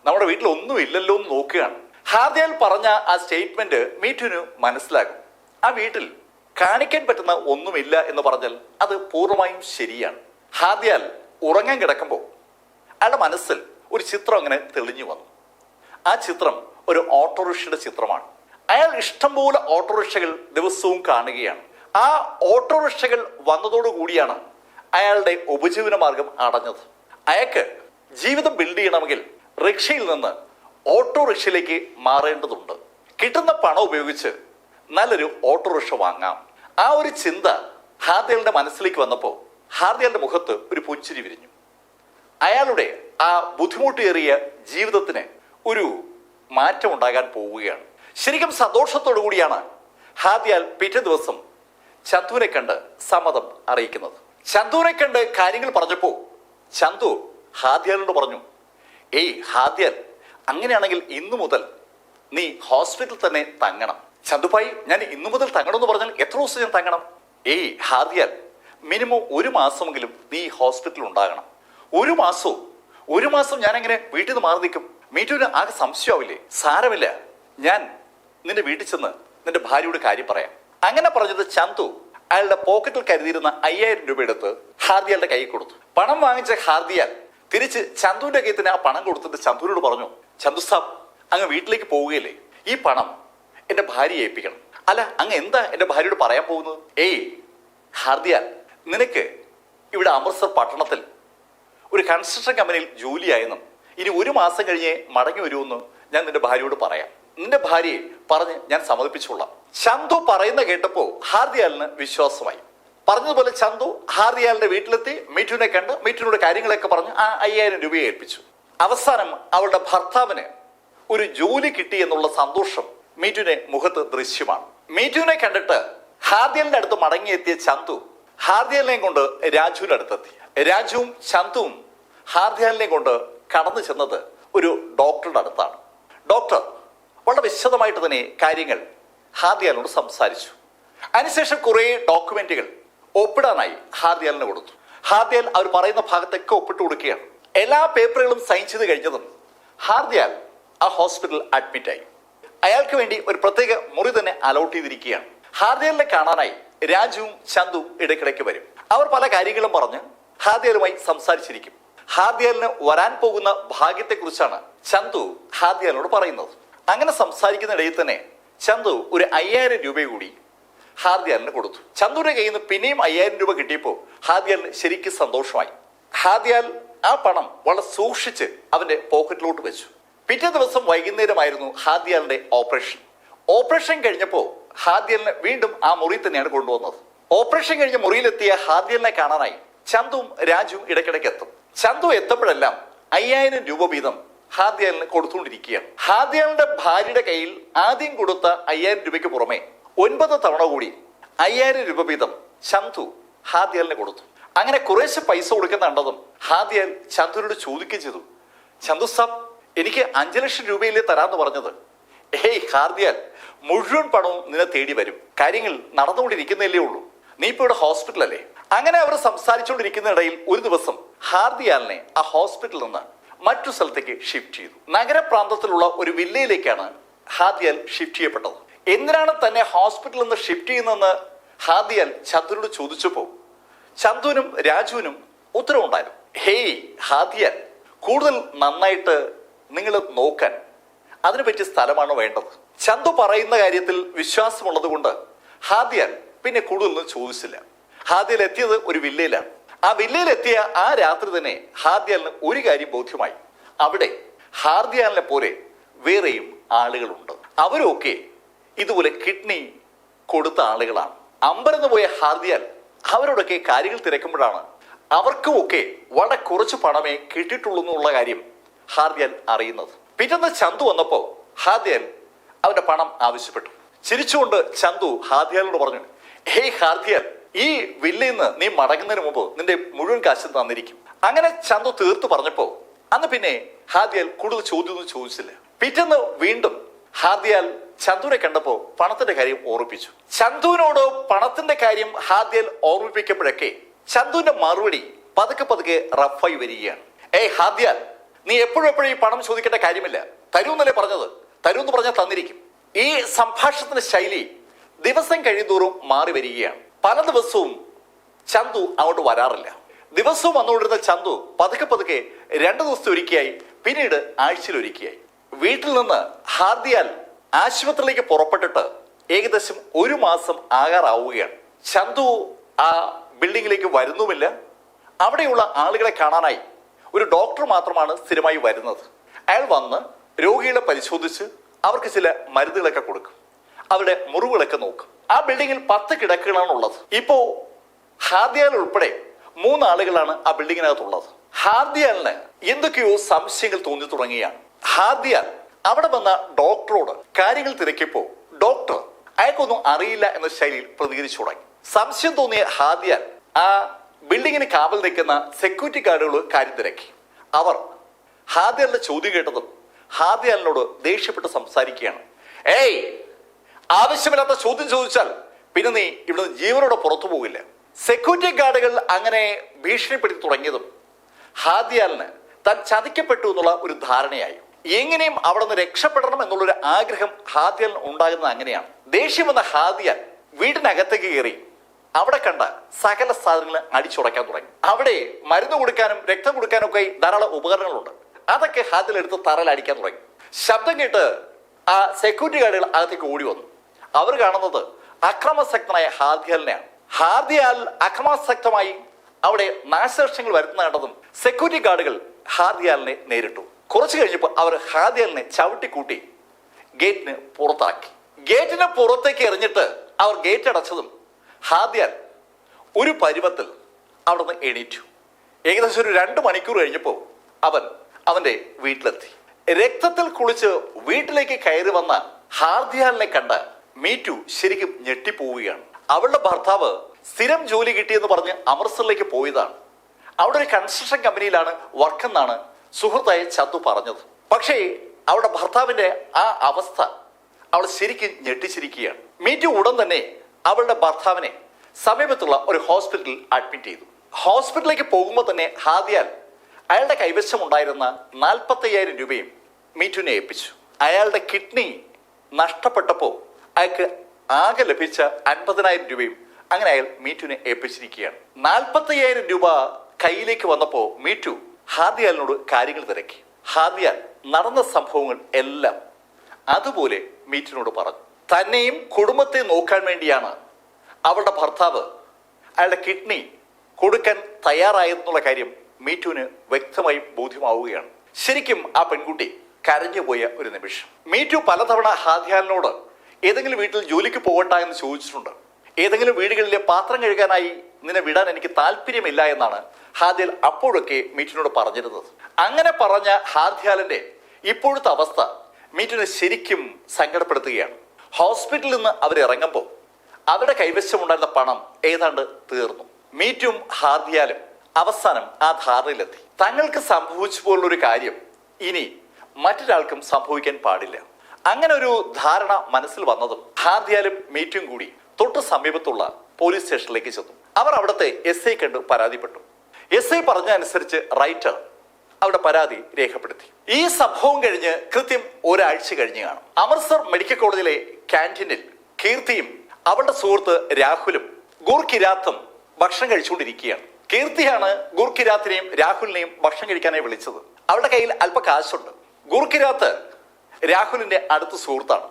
നമ്മുടെ വീട്ടിൽ ഒന്നും ഇല്ലല്ലോ എന്ന് നോക്കുകയാണ്. ഹാർദിയാൽ പറഞ്ഞ ആ സ്റ്റേറ്റ്മെന്റ് മീറ്റുവിന് മനസ്സിലാകും. ആ വീട്ടിൽ കാണിക്കാൻ പറ്റുന്ന ഒന്നുമില്ല എന്ന് പറഞ്ഞാൽ അത് പൂർണ്ണമായും ശരിയാണ്. ഹാർദിയാൽ ഉറങ്ങാൻ കിടക്കുമ്പോൾ അയാളുടെ മനസ്സിൽ ഒരു ചിത്രം അങ്ങനെ തെളിഞ്ഞു വന്നു. ആ ചിത്രം ഒരു ഓട്ടോറിക്ഷയുടെ ചിത്രമാണ്. അയാൾ ഇഷ്ടംപോലെ ഓട്ടോറിക്ഷകൾ ദിവസവും കാണുകയാണ്. ആ ഓട്ടോറിക്ഷകൾ വന്നതോടുകൂടിയാണ് അയാളുടെ ഉപജീവന മാർഗം അടഞ്ഞത്. അയാൾക്ക് ജീവിതം ബിൽഡ് ചെയ്യണമെങ്കിൽ റിക്ഷയിൽ നിന്ന് ഓട്ടോറിക്ഷയിലേക്ക് മാറേണ്ടതുണ്ട്. കിട്ടുന്ന പണം ഉപയോഗിച്ച് നല്ലൊരു ഓട്ടോറിക്ഷ വാങ്ങാം. ആ ഒരു ചിന്ത ഹാർദിയാലിന്റെ മനസ്സിലേക്ക് വന്നപ്പോൾ ഹാർദിയാലിന്റെ മുഖത്ത് ഒരു പുഞ്ചിരി വിരിഞ്ഞു. അയാളുടെ ആ ബുദ്ധിമുട്ടേറിയ ജീവിതത്തിന് ഒരു മാറ്റം ഉണ്ടാകാൻ പോവുകയാണ്. ശരിക്കും സന്തോഷത്തോടു കൂടിയാണ് ഹാദിയാൽ പിറ്റേ ദിവസം ചന്തുവിനെ കണ്ട് സമ്മതം അറിയിക്കുന്നത്. ചന്തുവിനെ കണ്ട് കാര്യങ്ങൾ പറഞ്ഞപ്പോ ചന്തു ഹാദിയാലിനോട് പറഞ്ഞു, ഏയ് ഹാദിയാൽ, അങ്ങനെയാണെങ്കിൽ ഇന്നു മുതൽ നീ ഹോസ്പിറ്റലിൽ തന്നെ തങ്ങണം. ചന്തുഭായി, ഞാൻ ഇന്നു മുതൽ തങ്ങണമെന്ന് പറഞ്ഞാൽ എത്ര ദിവസം ഞാൻ തങ്ങണം? ഏയ് ഹാദിയാൽ, മിനിമം 1 മാസമെങ്കിലും നീ ഹോസ്പിറ്റലിൽ ഉണ്ടാകണം. 1 മാസവും? 1 മാസം ഞാൻ എങ്ങനെ വീട്ടിൽ നിന്ന് മാറി നിൽക്കും? മീറ്റുവിന് ആകെ സംശയമാവില്ലേ? സാരമില്ല, ഞാൻ നിന്റെ വീട്ടിൽ ചെന്ന് നിന്റെ ഭാര്യയോട് കാര്യം പറയാം. അങ്ങനെ പറഞ്ഞത് ചന്തു അയാളുടെ പോക്കറ്റിൽ കരുതിയിരുന്ന 5000 രൂപ എടുത്ത് ഹാർദിയാലിന്റെ കൈ കൊടുത്തു. പണം വാങ്ങിച്ച ഹാർദിയാൽ തിരിച്ച് ചന്തുവിന്റെ കയ്യിൽ തന്നെ ആ പണം കൊടുത്തിട്ട് ചന്തുവിനോട് പറഞ്ഞു, ചന്തു സാബ്, അങ്ങ് വീട്ടിലേക്ക് പോവുകയല്ലേ, ഈ പണം എന്റെ ഭാര്യയെ ഏൽപ്പിക്കണം. അല്ല, അങ്ങ് എന്താ എന്റെ ഭാര്യയോട് പറയാൻ പോകുന്നത്? ഏയ് ഹാർദിയാൽ, നിനക്ക് ഇവിടെ അമൃത്സർ പട്ടണത്തിൽ ഒരു കൺസ്ട്രക്ഷൻ കമ്പനിയിൽ ജോലിയായെന്നും ഇനി 1 മാസം കഴിഞ്ഞേ മടങ്ങി വരുമെന്ന് ഞാൻ നിന്റെ ഭാര്യയോട് പറയാം. നിന്റെ ഭാര്യയെ പറഞ്ഞ് ഞാൻ സമ്മതിപ്പിച്ചോളാം. ചന്തു പറയുന്ന കേട്ടപ്പോ ഹാർദിയാലിന് വിശ്വാസമായി. പറഞ്ഞതുപോലെ ചന്തു ഹാർദിയാലിന്റെ വീട്ടിലെത്തി മീറ്റുവിനെ കണ്ട് മീറ്റുവിനോട് കാര്യങ്ങളൊക്കെ പറഞ്ഞ് ആ 5000 രൂപയെ ഏൽപ്പിച്ചു. അവസാനം അവളുടെ ഭർത്താവിന് ഒരു ജോലി കിട്ടി എന്നുള്ള സന്തോഷം മീറ്റുവിനെ മുഖത്ത് ദൃശ്യമാണ്. മീറ്റുവിനെ കണ്ടിട്ട് ഹാർദിയാലിന്റെ അടുത്ത് മടങ്ങിയെത്തിയ ചന്തു ഹാർദിയാലിനെയും കൊണ്ട് രാജുവിന്റെ അടുത്തെത്തി. രാജുവും ചന്തുവും ഹാർദിയാലിനെയും കൊണ്ട് കടന്നു ചെന്നത് ഒരു ഡോക്ടറുടെ അടുത്താണ്. ഡോക്ടർ വളരെ വിശദമായിട്ട് തന്നെ കാര്യങ്ങൾ ഹാർദിയാലിനോട് സംസാരിച്ചു. അതിനുശേഷം കുറെ ഡോക്യുമെന്റുകൾ ഒപ്പിടാനായി ഹാർദിയാലിന് കൊടുത്തു. ഹാർദിയാൽ അവർ പറയുന്ന ഭാഗത്തൊക്കെ ഒപ്പിട്ട് കൊടുക്കുകയാണ്. എല്ലാ പേപ്പറുകളും സൈൻ ചെയ്ത് കഴിഞ്ഞതും ഹാർദിയാൽ ആ ഹോസ്പിറ്റലിൽ അഡ്മിറ്റായി. അയാൾക്ക് വേണ്ടി ഒരു പ്രത്യേക മുറി തന്നെ അലോട്ട് ചെയ്തിരിക്കുകയാണ്. ഹാർദിയാലിനെ കാണാനായി രാജുവും ചന്തുവും ഇടയ്ക്കിടയ്ക്ക് വരും. അവർ പല കാര്യങ്ങളും പറഞ്ഞ് ഹാർദിയാലുമായി സംസാരിച്ചിരിക്കും. ഹാർദിയാലിന് വരാൻ പോകുന്ന ഭാഗ്യത്തെക്കുറിച്ചാണ് ചന്തു ഹാർദിയാലിനോട് പറയുന്നത്. അങ്ങനെ സംസാരിക്കുന്നിടയിൽ തന്നെ ചന്തു ഒരു 5000 രൂപ കൂടി ഹാർദിയാലിന് കൊടുത്തു. ചന്തുവിന്റെ കയ്യിൽ നിന്ന് പിന്നെയും 5000 രൂപ കിട്ടിയപ്പോൾ ഹാർദിയാലിന് ശരിക്കും സന്തോഷമായി. ഹാർദിയാൽ ആ പണം വളരെ സൂക്ഷിച്ച് അവന്റെ പോക്കറ്റിലോട്ട് വെച്ചു. പിറ്റേ ദിവസം വൈകുന്നേരമായിരുന്നു ഹാർദിയാലിന്റെ ഓപ്പറേഷൻ. ഓപ്പറേഷൻ കഴിഞ്ഞപ്പോൾ ഹാർദിയാലിനെ വീണ്ടും ആ മുറി തന്നെയാണ് കൊണ്ടുവന്നത്. ഓപ്പറേഷൻ കഴിഞ്ഞ മുറിയിലെത്തിയ ഹാർദിയാലിനെ കാണാനായി ചന്തുവും രാജുവും ഇടയ്ക്കിടയ്ക്ക് എത്തും. ചന്തു എത്തുമ്പോഴെല്ലാം 5000 രൂപ വീതം ഹാർദിയാലിന് കൊടുത്തുകൊണ്ടിരിക്കുകയാണ്. ഹാർദിയാലിന്റെ ഭാര്യയുടെ കയ്യിൽ ആദ്യം കൊടുത്ത 5000 രൂപയ്ക്ക് പുറമെ 9 തവണ കൂടി 5000 രൂപ വീതം ചന്തു ഹാർദിയാലിന് കൊടുത്തു. അങ്ങനെ കുറേശ്ശെ പൈസ കൊടുക്കുന്ന കണ്ടതും ഹാർദിയാൽ ചന്തുവിനോട് ചോദിക്കുകയും ചെയ്തു, ചന്തു സാബ്, എനിക്ക് 5 ലക്ഷം രൂപയിലേ തരാന്ന് പറഞ്ഞത്? ഏയ് ഹാർദിയാൽ, മുഴുവൻ പണവും നിന്നെ തേടി വരും. കാര്യങ്ങൾ നടന്നുകൊണ്ടിരിക്കുന്നതല്ലേ ഉള്ളൂ. നീ ഇപ്പൊ ഇവിടെ ഹോസ്പിറ്റലല്ലേ? അങ്ങനെ അവർ സംസാരിച്ചുകൊണ്ടിരിക്കുന്നതിനിടയിൽ ഒരു ദിവസം ഹാർദിയാലിനെ ആ ഹോസ്പിറ്റലിൽ നിന്ന് മറ്റു സ്ഥലത്തേക്ക് ഷിഫ്റ്റ് ചെയ്തു. നഗരപ്രാന്തത്തിലുള്ള ഒരു വില്ലയിലേക്കാണ് ഹാർദിയാൽ ഷിഫ്റ്റ് ചെയ്യപ്പെട്ടത്. എന്തിനാണ് തന്നെ ഹോസ്പിറ്റലിൽ നിന്ന് ഷിഫ്റ്റ് ചെയ്യുന്നതെന്ന് ഹാർദിയാൽ ചന്തുവിനോട് ചോദിച്ചപ്പോൾ ചന്തുവിനും രാജുവിനും ഉത്തരവുണ്ടായിരുന്നു. ഹേയ് ഹാർദിയാൽ, കൂടുതൽ നന്നായിട്ട് നിങ്ങൾ നോക്കാൻ അതിനു പറ്റിയ സ്ഥലമാണ് വേണ്ടത്. ചന്തു പറയുന്ന കാര്യത്തിൽ വിശ്വാസമുള്ളത് കൊണ്ട് ഹാർദിയാൽ പിന്നെ കൂടുതലൊന്നും ചോദിച്ചില്ല. ഹാർദിയാൽ എത്തിയത് ഒരു വില്ലയിലാണ്. ആ വില്ലയിലെത്തിയ ആ രാത്രി തന്നെ ഹാർദിയാലിന് ഒരു കാര്യം ബോധ്യമായി. അവിടെ ഹാർദിയാലിനെ പോലെ വേറെയും ആളുകളുണ്ട്. അവരൊക്കെ ഇതുപോലെ കിഡ്നി കൊടുത്ത ആളുകളാണ്. അമ്പരന്ന് പോയ ഹാർദിയാൽ അവരോടൊക്കെ കാര്യങ്ങൾ തിരക്കുമ്പോഴാണ് അവർക്കുമൊക്കെ വളരെ കുറച്ച് പണമേ കിട്ടിയിട്ടുള്ളൂ എന്നുള്ള കാര്യം ഹാർദിയാൽ അറിയുന്നത്. പിറ്റേന്ന് ചന്തു വന്നപ്പോ ഹാർദിയാൽ അവന്റെ പണം ആവശ്യപ്പെട്ടു. ചിരിച്ചുകൊണ്ട് ചന്തു ഹാർദിയാലിനോട് പറഞ്ഞു, ഹേയ് ഹാർദിയാൽ, ഈ വില്ലയിൽ നിന്ന് നീ മടങ്ങുന്നതിന് മുമ്പ് നിന്റെ മുഴുവൻ കാശും തന്നിരിക്കും. അങ്ങനെ ചന്തു തീർത്തു പറഞ്ഞപ്പോ അന്ന് പിന്നെ ഹാർദിയാൽ കൂടുതൽ ചോദ്യമൊന്നും ചോദിച്ചില്ല. പിറ്റേന്ന് വീണ്ടും ഹാർദിയാൽ ചന്തുവിനെ കണ്ടപ്പോ പണത്തിന്റെ കാര്യം ഓർമ്മിപ്പിച്ചു. ചന്തുവിനോട് പണത്തിന്റെ കാര്യം ഹാർദിയാൽ ഓർമ്മിപ്പിക്കുമ്പോഴൊക്കെ ചന്തുവിന്റെ മറുപടി പതുക്കെ പതുക്കെ റഫായി വരികയാണ്. ഏയ് ഹാർദിയാൽ, നീ എപ്പോഴും ഈ പണം ചോദിക്കേണ്ട കാര്യമില്ല. തരൂന്നല്ലേ പറഞ്ഞത്? തരൂന്ന് പറഞ്ഞാൽ തന്നിരിക്കും. ഈ സംഭാഷണത്തിന്റെ ശൈലി ദിവസം കഴിയുന്തോറും മാറി വരികയാണ്. പല ദിവസവും ചന്തു അങ്ങോട്ട് വരാറില്ല. ദിവസവും വന്നുകൊണ്ടിരുന്ന ചന്തു പതുക്കെ പതുക്കെ 2 ദിവസത്തെ ഒരിക്കയായി, പിന്നീട് ആഴ്ചയിൽ ഒരിക്കയായി. വീട്ടിൽ നിന്ന് ഹാർദിയാൽ ആശുപത്രിയിലേക്ക് പുറപ്പെട്ടിട്ട് ഏകദേശം 1 മാസം ആകാറാവുകയാണ്. ചന്തു ആ ബിൽഡിങ്ങിലേക്ക് വരുന്നുമില്ല. അവിടെയുള്ള ആളുകളെ കാണാനായി ഒരു ഡോക്ടർ മാത്രമാണ് സ്ഥിരമായി വരുന്നത്. അയാൾ വന്ന് രോഗികളെ പരിശോധിച്ച് അവർക്ക് ചില മരുന്നുകളൊക്കെ കൊടുക്കും. അവരുടെ മുറിവുകളൊക്കെ നോക്കും. ആ ബിൽഡിങ്ങിൽ 10 കിടക്കുകളാണ് ഉള്ളത്. ഇപ്പോ ഹാർദിയാൽ ഉൾപ്പെടെ 3 ആളുകളാണ് ആ ബിൽഡിങ്ങിനകത്തുള്ളത്. ഹാർദിയാലിന് എന്തൊക്കെയോ സംശയങ്ങൾ തോന്നി തുടങ്ങിയാണ്. ഹാർദിയാൽ അവിടെ വന്ന ഡോക്ടറോട് കാര്യങ്ങൾ തിരക്കിയപ്പോ ഡോക്ടർ അയാൾക്കൊന്നും അറിയില്ല എന്ന ശൈലിയിൽ പ്രതികരിച്ചു തുടങ്ങി. സംശയം തോന്നിയ ഹാദിയാൽ ആ ബിൽഡിങ്ങിന് കാവൽ നിൽക്കുന്ന സെക്യൂരിറ്റി ഗാർഡുകൾ കാര്യം തിരക്കി. അവർ ഹാദിയാലിന്റെ ചോദ്യം കേട്ടതും ഹാദിയാലിനോട് ദേഷ്യപ്പെട്ട് സംസാരിക്കുകയാണ്. ഏയ്, ആവശ്യമില്ലാത്ത ചോദ്യം ചോദിച്ചാൽ പിന്നെ നീ ഇവിടുന്ന് ജീവനോടെ പുറത്തു പോകില്ല. സെക്യൂരിറ്റി ഗാർഡുകൾ അങ്ങനെ ഭീഷണിപ്പെടുത്തി തുടങ്ങിയതും ഹാദിയാലിന് താൻ ചതിക്കപ്പെട്ടു എന്നുള്ള ഒരു ധാരണയായി. എങ്ങനെയും അവിടെ നിന്ന് രക്ഷപ്പെടണം എന്നുള്ളൊരു ആഗ്രഹം ഹാദിയാലിന് ഉണ്ടാകുന്നത് അങ്ങനെയാണ്. ദേഷ്യം വന്ന ഹാദിയാൽ വീടിനകത്തേക്ക് കയറി അവിടെ കണ്ട സകല സാധനങ്ങൾ അടിച്ചുടയ്ക്കാൻ തുടങ്ങി. അവിടെ മരുന്ന് കൊടുക്കാനും രക്തം കൊടുക്കാനും ഒക്കെ ധാരാളം ഉപകരണങ്ങളുണ്ട്. അതൊക്കെ ഹാദിയാൽ എടുത്ത് തറയിൽ അടിക്കാൻ തുടങ്ങി. ശബ്ദം കേട്ട് ആ സെക്യൂരിറ്റി ഗാർഡുകൾ അകത്തേക്ക് ഓടി വന്നു. അവർ കാണുന്നത് അക്രമാസക്തനായ ഹാദിയാലിനെയാണ്. ഹാദിയാൽ അക്രമാസക്തമായി അവിടെ നാശനഷ്ടങ്ങൾ വരുത്തുന്ന കണ്ടതും സെക്യൂരിറ്റി ഗാർഡുകൾ ഹാദിയാലിനെ നേരിട്ടു. കുറച്ചു കഴിഞ്ഞപ്പോൾ അവർ ഹാദിയാലിനെ ചവിട്ടിക്കൂട്ടി ഗേറ്റിന് പുറത്താക്കി. ഗേറ്റിന് പുറത്തേക്ക് എറിഞ്ഞിട്ട് അവർ ഗേറ്റ് അടച്ചതും ഹാദിയാൽ ഒരു പരുവത്തിൽ അവിടെ നിന്ന് എണീറ്റു. ഏകദേശം ഒരു 2 മണിക്കൂർ കഴിഞ്ഞപ്പോൾ അവന്റെ വീട്ടിലെത്തി. രക്തത്തിൽ കുളിച്ച് വീട്ടിലേക്ക് കയറി വന്ന ഹാദിയാലിനെ കണ്ട മീറ്റു ശരിക്കും ഞെട്ടിപ്പോവുകയാണ്. അവളുടെ ഭർത്താവ് സ്ഥിരം ജോലി കിട്ടിയെന്ന് പറഞ്ഞ് അമൃത്സറിലേക്ക് പോയതാണ്. അവിടെ ഒരു കൺസ്ട്രക്ഷൻ കമ്പനിയിലാണ് വർക്കെന്നാണ് സുഹൃത്തായ ചന്തു പറഞ്ഞത്. പക്ഷേ അവളുടെ ഭർത്താവിന്റെ ആ അവസ്ഥ അവൾ ശരിക്കും ഞെട്ടിച്ചിരിക്കുകയാണ്. മീറ്റു ഉടൻ തന്നെ അവളുടെ ഭർത്താവിനെ സമീപത്തുള്ള ഒരു ഹോസ്പിറ്റലിൽ അഡ്മിറ്റ് ചെയ്തു. ഹോസ്പിറ്റലിലേക്ക് പോകുമ്പോൾ തന്നെ ഹാദിയാൽ അയാളുടെ കൈവശമുണ്ടായിരുന്ന 45,000 രൂപയും മീറ്റുവിനെ ഏൽപ്പിച്ചു. അയാളുടെ കിഡ്നി നഷ്ടപ്പെട്ടപ്പോൾ അയാൾക്ക് ആകെ ലഭിച്ച 50,000 രൂപയും അങ്ങനെ അയാൾ മീറ്റുവിനെ ഏൽപ്പിച്ചിരിക്കുകയാണ്. 45,000 രൂപ കയ്യിലേക്ക് വന്നപ്പോൾ മീറ്റു ഹാദിയാലിനോട് കാര്യങ്ങൾ തിരക്കി. ഹാദിയാൽ നടന്ന സംഭവങ്ങൾ എല്ലാം അതുപോലെ മീറ്റുവിനോട് പറഞ്ഞു. തന്നെയും കുടുംബത്തെ നോക്കാൻ വേണ്ടിയാണ് അവളുടെ ഭർത്താവ് അയാളുടെ കിഡ്നി കൊടുക്കാൻ തയ്യാറായെന്നുള്ള കാര്യം മീറ്റുവിന് വ്യക്തമായി ബോധ്യമാവുകയാണ്. ശരിക്കും ആ പെൺകുട്ടി കരഞ്ഞുപോയ ഒരു നിമിഷം. മീറ്റു പലതവണ ഹാദിയാലിനോട് ഏതെങ്കിലും വീട്ടിൽ ജോലിക്ക് പോകട്ടെ എന്ന് ചോദിച്ചിട്ടുണ്ട്. ഏതെങ്കിലും വീടുകളിലെ പാത്രം കഴുകാനായി നിന്നെ വിടാൻ എനിക്ക് താല്പര്യമില്ല എന്നാണ് ഹാദിയാൽ അപ്പോഴൊക്കെ മീറ്റുവിനോട് പറഞ്ഞിരുന്നത്. അങ്ങനെ പറഞ്ഞ ഹാദിയാലിന്റെ ഇപ്പോഴത്തെ അവസ്ഥ മീറ്റുവിനെ ശരിക്കും സങ്കടപ്പെടുത്തുകയാണ്. ഹോസ്പിറ്റലിൽ നിന്ന് അവരിറങ്ങുമ്പോൾ അവരുടെ കൈവശമുണ്ടായിരുന്ന പണം ഏതാണ്ട് തീർന്നു. മീറ്റും ഹാദിയാലും അവസാനം ആ ധാരണയിലെത്തി. തങ്ങൾക്ക് സംഭവിച്ചു പോലുള്ളൊരു കാര്യം ഇനി മറ്റൊരാൾക്കും സംഭവിക്കാൻ പാടില്ല. അങ്ങനെ ഒരു ധാരണ മനസ്സിൽ വന്നതും ഹാദിയാലും മീറ്റും കൂടി തൊട്ട് സമീപത്തുള്ള പോലീസ് സ്റ്റേഷനിലേക്ക് ചെന്നു. അവർ അവിടുത്തെ SI കണ്ട് പരാതിപ്പെട്ടു. SI പറഞ്ഞ അനുസരിച്ച് റൈറ്റർ അവിടെ പരാതി രേഖപ്പെടുത്തി. ഈ സംഭവം കഴിഞ്ഞ് കൃത്യം ഒരാഴ്ച കഴിഞ്ഞ് കാണും. അമൃത്സർ മെഡിക്കൽ കോളേജിലെ ക്യാൻറ്റീനിൽ കീർത്തിയും അവളുടെ സുഹൃത്ത് രാഹുലും ഗുർകിരാത്തും ഭക്ഷണം കഴിച്ചുകൊണ്ടിരിക്കുകയാണ്. കീർത്തിയാണ് ഗുർകിരാത്തിനെയും രാഹുലിനെയും ഭക്ഷണം കഴിക്കാനായി വിളിച്ചത്. അവളുടെ കയ്യിൽ അല്പ കാശുണ്ട്. ഗുർകിരാത്ത് രാഹുലിന്റെ അടുത്ത സുഹൃത്താണ്.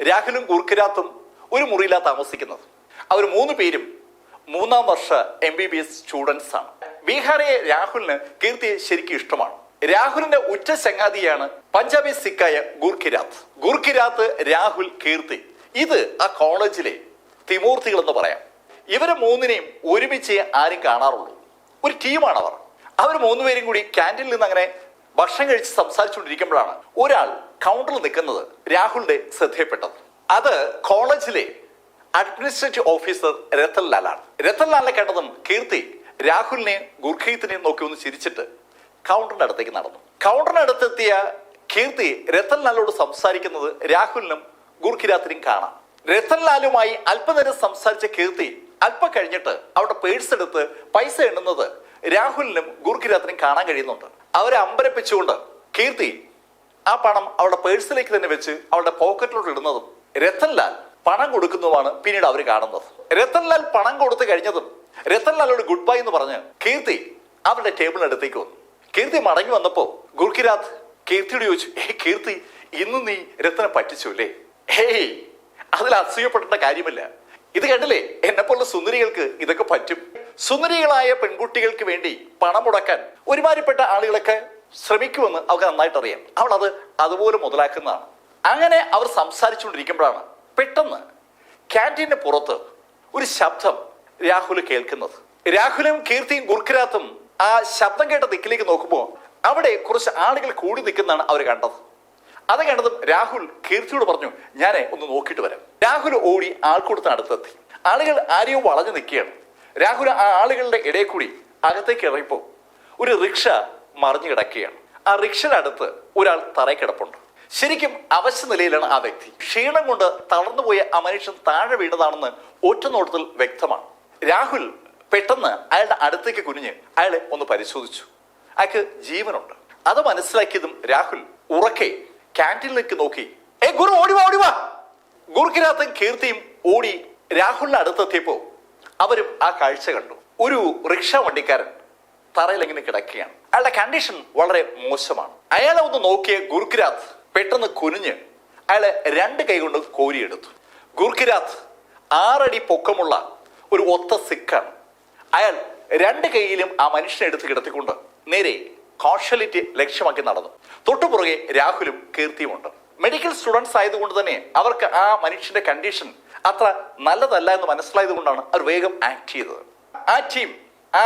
രാഹുലും ഗുർകിരാത്തും ഒരു മുറിയിലാണ് താമസിക്കുന്നത്. അവർ 3 പേരും 3ാം വർഷ MBBS സ്റ്റുഡൻസ് ആണ്. ബീഹാറിയെ രാഹുലിന് കീർത്തിയെ ശരിക്കും ഇഷ്ടമാണ്. രാഹുലിന്റെ ഉറ്റ ചങ്ങാതിയാണ് പഞ്ചാബി സിക്കായ ഗുർകിരാത്ത്. ഗുർകിരാത്ത്, രാഹുൽ, കീർത്തി ഇത് ആ കോളേജിലെ തിമൂർത്തികൾ എന്ന് പറയാം. ഇവരെ 3നെയും ഒരുമിച്ച് ആരും കാണാറുള്ളൂ. ഒരു ടീമാണ് അവർ. അവർ 3 പേരും കൂടി ക്യാൻറ്റീനിൽ നിന്ന് അങ്ങനെ ഭക്ഷണം കഴിച്ച് സംസാരിച്ചുകൊണ്ടിരിക്കുമ്പോഴാണ് ഒരാൾ കൗണ്ടറിൽ നിൽക്കുന്നത് രാഹുലിന്റെ ശ്രദ്ധയിൽപ്പെട്ടത്. അത് കോളേജിലെ അഡ്മിനിസ്ട്രേറ്റീവ് ഓഫീസർ രത്തൻ ലാലാണ്. രത്തൻ ലാലിനെ കണ്ടതും കീർത്തി രാഹുലിനെയും ഗുർഖീത്തിനെയും നോക്കി ഒന്ന് ചിരിച്ചിട്ട് കൗണ്ടറിന്റെ അടുത്തേക്ക് നടന്നു. കൗണ്ടറിന്റെ അടുത്തെത്തിയ കീർത്തി രത്തൻ ലാലോട് സംസാരിക്കുന്നത് രാഹുലിനും ഗുർഖിരാത്തിനും കാണാം. രത്തൻ ലാലുമായി അല്പനേരം സംസാരിച്ച കീർത്തി അല്പം കഴിഞ്ഞിട്ട് അവരുടെ പേഴ്സ് എടുത്ത് പൈസ എണ്ണുന്നത് രാഹുലിനും ഗുർഖിരാത്തിനും കാണാൻ കഴിയുന്നുണ്ട്. അവരെ അമ്പരപ്പിച്ചുകൊണ്ട് കീർത്തി ആ പണം അവളുടെ പേഴ്സിലേക്ക് തന്നെ വെച്ച് അവളുടെ പോക്കറ്റിലോട്ട് ഇടുന്നതും രത്തൻ ലാൽ പണം കൊടുക്കുന്നതുമാണ് പിന്നീട് അവർ കാണുന്നത്. രത്തൻ ലാൽ പണം കൊടുത്തു കഴിഞ്ഞതും രത്തൻ ലാലോട് ഗുഡ് ബൈ എന്ന് പറഞ്ഞ് കീർത്തി അവരുടെ ടേബിളിനടുത്തേക്ക് വന്നു. കീർത്തി മടങ്ങി വന്നപ്പോ ഗുർഖിരാത്ത് കീർത്തിയോട് ചോദിച്ചു, കീർത്തി, ഇന്ന് നീ രത്തനെ പറ്റിച്ചു അല്ലേ? ഹേയ്, അതിൽ അസൂയപ്പെടേണ്ട കാര്യമില്ല. ഇത് കണ്ടില്ലേ, എന്നെ പോലുള്ള സുന്ദരികൾക്ക് ഇതൊക്കെ പറ്റും. സുന്ദരികളായ പെൺകുട്ടികൾക്ക് വേണ്ടി പണം മുടക്കാൻ ഒരുമാതിരിപ്പെട്ട ആളുകളൊക്കെ ശ്രമിക്കുമെന്ന് അവർക്ക് നന്നായിട്ട് അറിയാം. അവൾ അത് അതുപോലെ മുതലാക്കുന്നതാണ്. അങ്ങനെ അവർ സംസാരിച്ചുകൊണ്ടിരിക്കുമ്പോഴാണ് പെട്ടെന്ന് ക്യാൻറ്റീന് പുറത്ത് ഒരു ശബ്ദം രാഹുൽ കേൾക്കുന്നത്. രാഹുലും കീർത്തിയും ഗുർഖിരാത്തും ആ ശബ്ദം കേട്ട ദിക്കിലേക്ക് നോക്കുമ്പോൾ അവിടെ കുറച്ച് ആളുകൾ കൂടി നിൽക്കുന്നതാണ് അവർ കണ്ടത്. അത് കണ്ടതും രാഹുൽ കീർത്തിയോട് പറഞ്ഞു, ഞാൻ ഒന്ന് നോക്കിയിട്ട് വരാം. രാഹുൽ ഓടി ആൾക്കൂട്ടത്തിന് അടുത്തെത്തി. ആളുകൾ ആരെയോ വളഞ്ഞു നിൽക്കുകയാണ്. രാഹുൽ ആ ആളുകളുടെ ഇടയിൽ കൂടി അകത്തേക്ക് ഇറങ്ങിപ്പോ ഒരു റിക്ഷ മറിഞ്ഞു കിടക്കുകയാണ്. ആ റിക്ഷയുടെ അടുത്ത് ഒരാൾ തറയിൽ കിടപ്പുണ്ട്. ശരിക്കും അവശ നിലയിലാണ് ആ വ്യക്തി. ക്ഷീണം കൊണ്ട് തളർന്നുപോയ ആ മനുഷ്യൻ താഴെ വീണതാണെന്ന് ഒറ്റ നോട്ടത്തിൽ വ്യക്തമാണ്. രാഹുൽ പെട്ടെന്ന് അയാളുടെ അടുത്തേക്ക് കുനിഞ്ഞ് അയാളെ ഒന്ന് പരിശോധിച്ചു. അയാൾക്ക് ജീവനുണ്ട്. അത് മനസ്സിലാക്കിയതും രാഹുൽ ഉറക്കെ ക്യാൻറ്റീനിലേക്ക് നോക്കി, ഗുരു ഓടിവാ ഓടിവാ. ഗുർക്കിരാത്തും കീർത്തിയും ഓടി രാഹുലിന്റെ അടുത്തെത്തിയപ്പോ അവരും ആ കാഴ്ച കണ്ടു. ഒരു റിക്ഷ വണ്ടിക്കാരൻ തറയിൽ എങ്ങനെ കിടക്കുകയാണ്. അയാളുടെ കണ്ടീഷൻ വളരെ മോശമാണ്. അയാളെ ഒന്ന് നോക്കിയ ഗുർക്കിരാത്ത് പെട്ടെന്ന് കുനിഞ്ഞ് അയാളെ 2 കൈ കൊണ്ട് കോരിയെടുത്തു. ഗുർക്കിരാത്ത് 6 അടി പൊക്കമുള്ള ഒരു ഒത്ത സിക്കാണ്. അയാൾ 2 കൈയിലും ആ മനുഷ്യനെ എടുത്ത് കിടത്തിക്കൊണ്ട് നേരെ കാഷ്വാലിറ്റി ലക്ഷ്യമാക്കി നടന്നു. തൊട്ടുപുറകെ രാഹുലും കീർത്തിയുമുണ്ട്. മെഡിക്കൽ സ്റ്റുഡൻസ് ആയതുകൊണ്ട് തന്നെ അവർക്ക് ആ മനുഷ്യന്റെ കണ്ടീഷൻ അത്ര നല്ലതല്ല എന്ന് മനസ്സിലായത് കൊണ്ടാണ് അവർ വേഗം ആക്ട് ചെയ്തത്. ആ ടീം ആ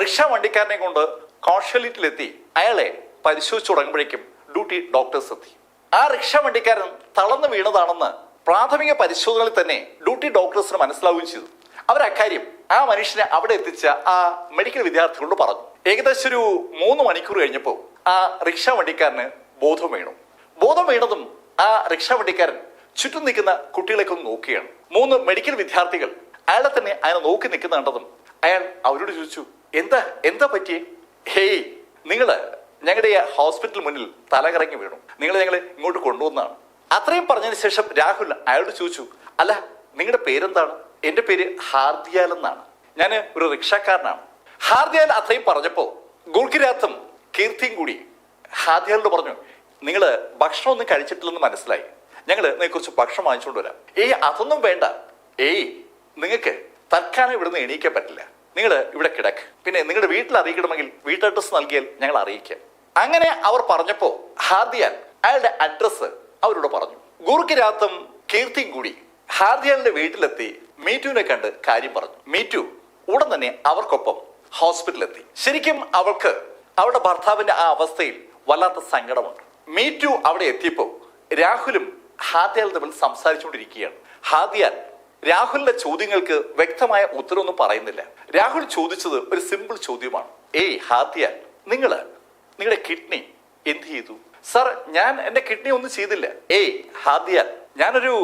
റിക്ഷ വണ്ടിക്കാരനെ കൊണ്ട് കാഷ്വാലിറ്റിയിലെത്തി അയാളെ പരിശോധിച്ചു തുടങ്ങുമ്പോഴേക്കും ഡ്യൂട്ടി ഡോക്ടേഴ്സ് എത്തി. ആ റിക്ഷ വണ്ടിക്കാരൻ തളർന്നു വീണതാണെന്ന് പ്രാഥമിക പരിശോധനയിൽ തന്നെ ഡ്യൂട്ടി ഡോക്ടേഴ്സിന് മനസ്സിലാവുകയും ചെയ്തു. അവർ അക്കാര്യം ആ മനുഷ്യനെ അവിടെ എത്തിച്ച ആ മെഡിക്കൽ വിദ്യാർത്ഥികളോട് പറഞ്ഞു. ഏകദേശം ഒരു 3 മണിക്കൂർ കഴിഞ്ഞപ്പോൾ ആ റിക്ഷ വണ്ടിക്കാരന് ബോധം വീണു. ബോധം വീണതും ആ റിക്ഷ വണ്ടിക്കാരൻ ചുറ്റും നിൽക്കുന്ന കുട്ടികളെയൊക്കെ ഒന്ന് നോക്കുകയാണ്. 3 മെഡിക്കൽ വിദ്യാർത്ഥികൾ അയാളെ തന്നെ അയാളെ നോക്കി നിൽക്കുന്ന കണ്ടതും അയാൾ അവരോട് ചോദിച്ചു, എന്താ പറ്റിയേ? ഹേയ്, നിങ്ങള് ഞങ്ങളുടെ ഹോസ്പിറ്റൽ മുന്നിൽ തലകറങ്ങി വീണു. ഞങ്ങൾ ഇങ്ങോട്ട് കൊണ്ടുവന്നതാണ്. അത്രയും പറഞ്ഞതിന് ശേഷം രാഹുൽ അയാളോട് ചോദിച്ചു, അല്ല നിങ്ങളുടെ പേരെന്താണ്? എന്റെ പേര് ഹാർദിയാൽ എന്നാണ്. ഞാൻ ഒരു റിക്ഷക്കാരനാണ്. ഹാർദിയാൽ അത്രയും പറഞ്ഞപ്പോ ഗുർക്കിരാത്തും കീർത്തിയും കൂടി ഹാർദിയാലിനോട് പറഞ്ഞു, നിങ്ങള് ഭക്ഷണമൊന്നും കഴിച്ചിട്ടില്ലെന്ന് മനസ്സിലായി. ഞങ്ങള് നിങ്ങൾക്ക് കുറച്ച് ഭക്ഷണം വാങ്ങിച്ചുകൊണ്ട് വരാം. അതൊന്നും വേണ്ട. നിങ്ങൾക്ക് തൽക്കാലം ഇവിടുന്ന് എണീക്കാൻ പറ്റില്ല. നിങ്ങൾ ഇവിടെ കിടക്ക്. പിന്നെ നിങ്ങളുടെ വീട്ടിൽ അറിയിക്കണമെങ്കിൽ വീട്ട് അഡ്രസ് നൽകിയാൽ ഞങ്ങൾ അറിയിക്കാം. അങ്ങനെ അവർ പറഞ്ഞപ്പോ ഹാർദിയാൽ അയാളുടെ അഡ്രസ്സ് അവരോട് പറഞ്ഞു. ഗുർക്കിരാത്തും കീർത്തിയും കൂടി ഹാർദിയാലിന്റെ വീട്ടിലെത്തി മീറ്റുവിനെ കണ്ട് കാര്യം പറഞ്ഞു. മീറ്റു ഉടൻ തന്നെ അവർക്കൊപ്പം ഹോസ്പിറ്റലിലെത്തി. ശരിക്കും അവൾക്ക് അവളുടെ ഭർത്താവിന്റെ ആ അവസ്ഥയിൽ വല്ലാത്ത സങ്കടമുണ്ട്. മീറ്റു അവിടെ എത്തിയപ്പോ രാഹുലും ഹാർദിയാലും തമ്മിൽ സംസാരിച്ചുകൊണ്ടിരിക്കുകയാണ്. ഹാർദിയാൽ രാഹുലിന്റെ ചോദ്യങ്ങൾക്ക് വ്യക്തമായ ഉത്തരവൊന്നും പറയുന്നില്ല. രാഹുൽ ചോദിച്ചത് ഒരു സിമ്പിൾ ചോദ്യമാണ്. ഹാർദിയാൽ, നിങ്ങളുടെ കിഡ്നി എന്ത് ചെയ്തു? സർ, ഞാൻ എന്റെ കിഡ്നി ഒന്നും ചെയ്തില്ല. ഹാർദിയാൽ, ഞാനൊരു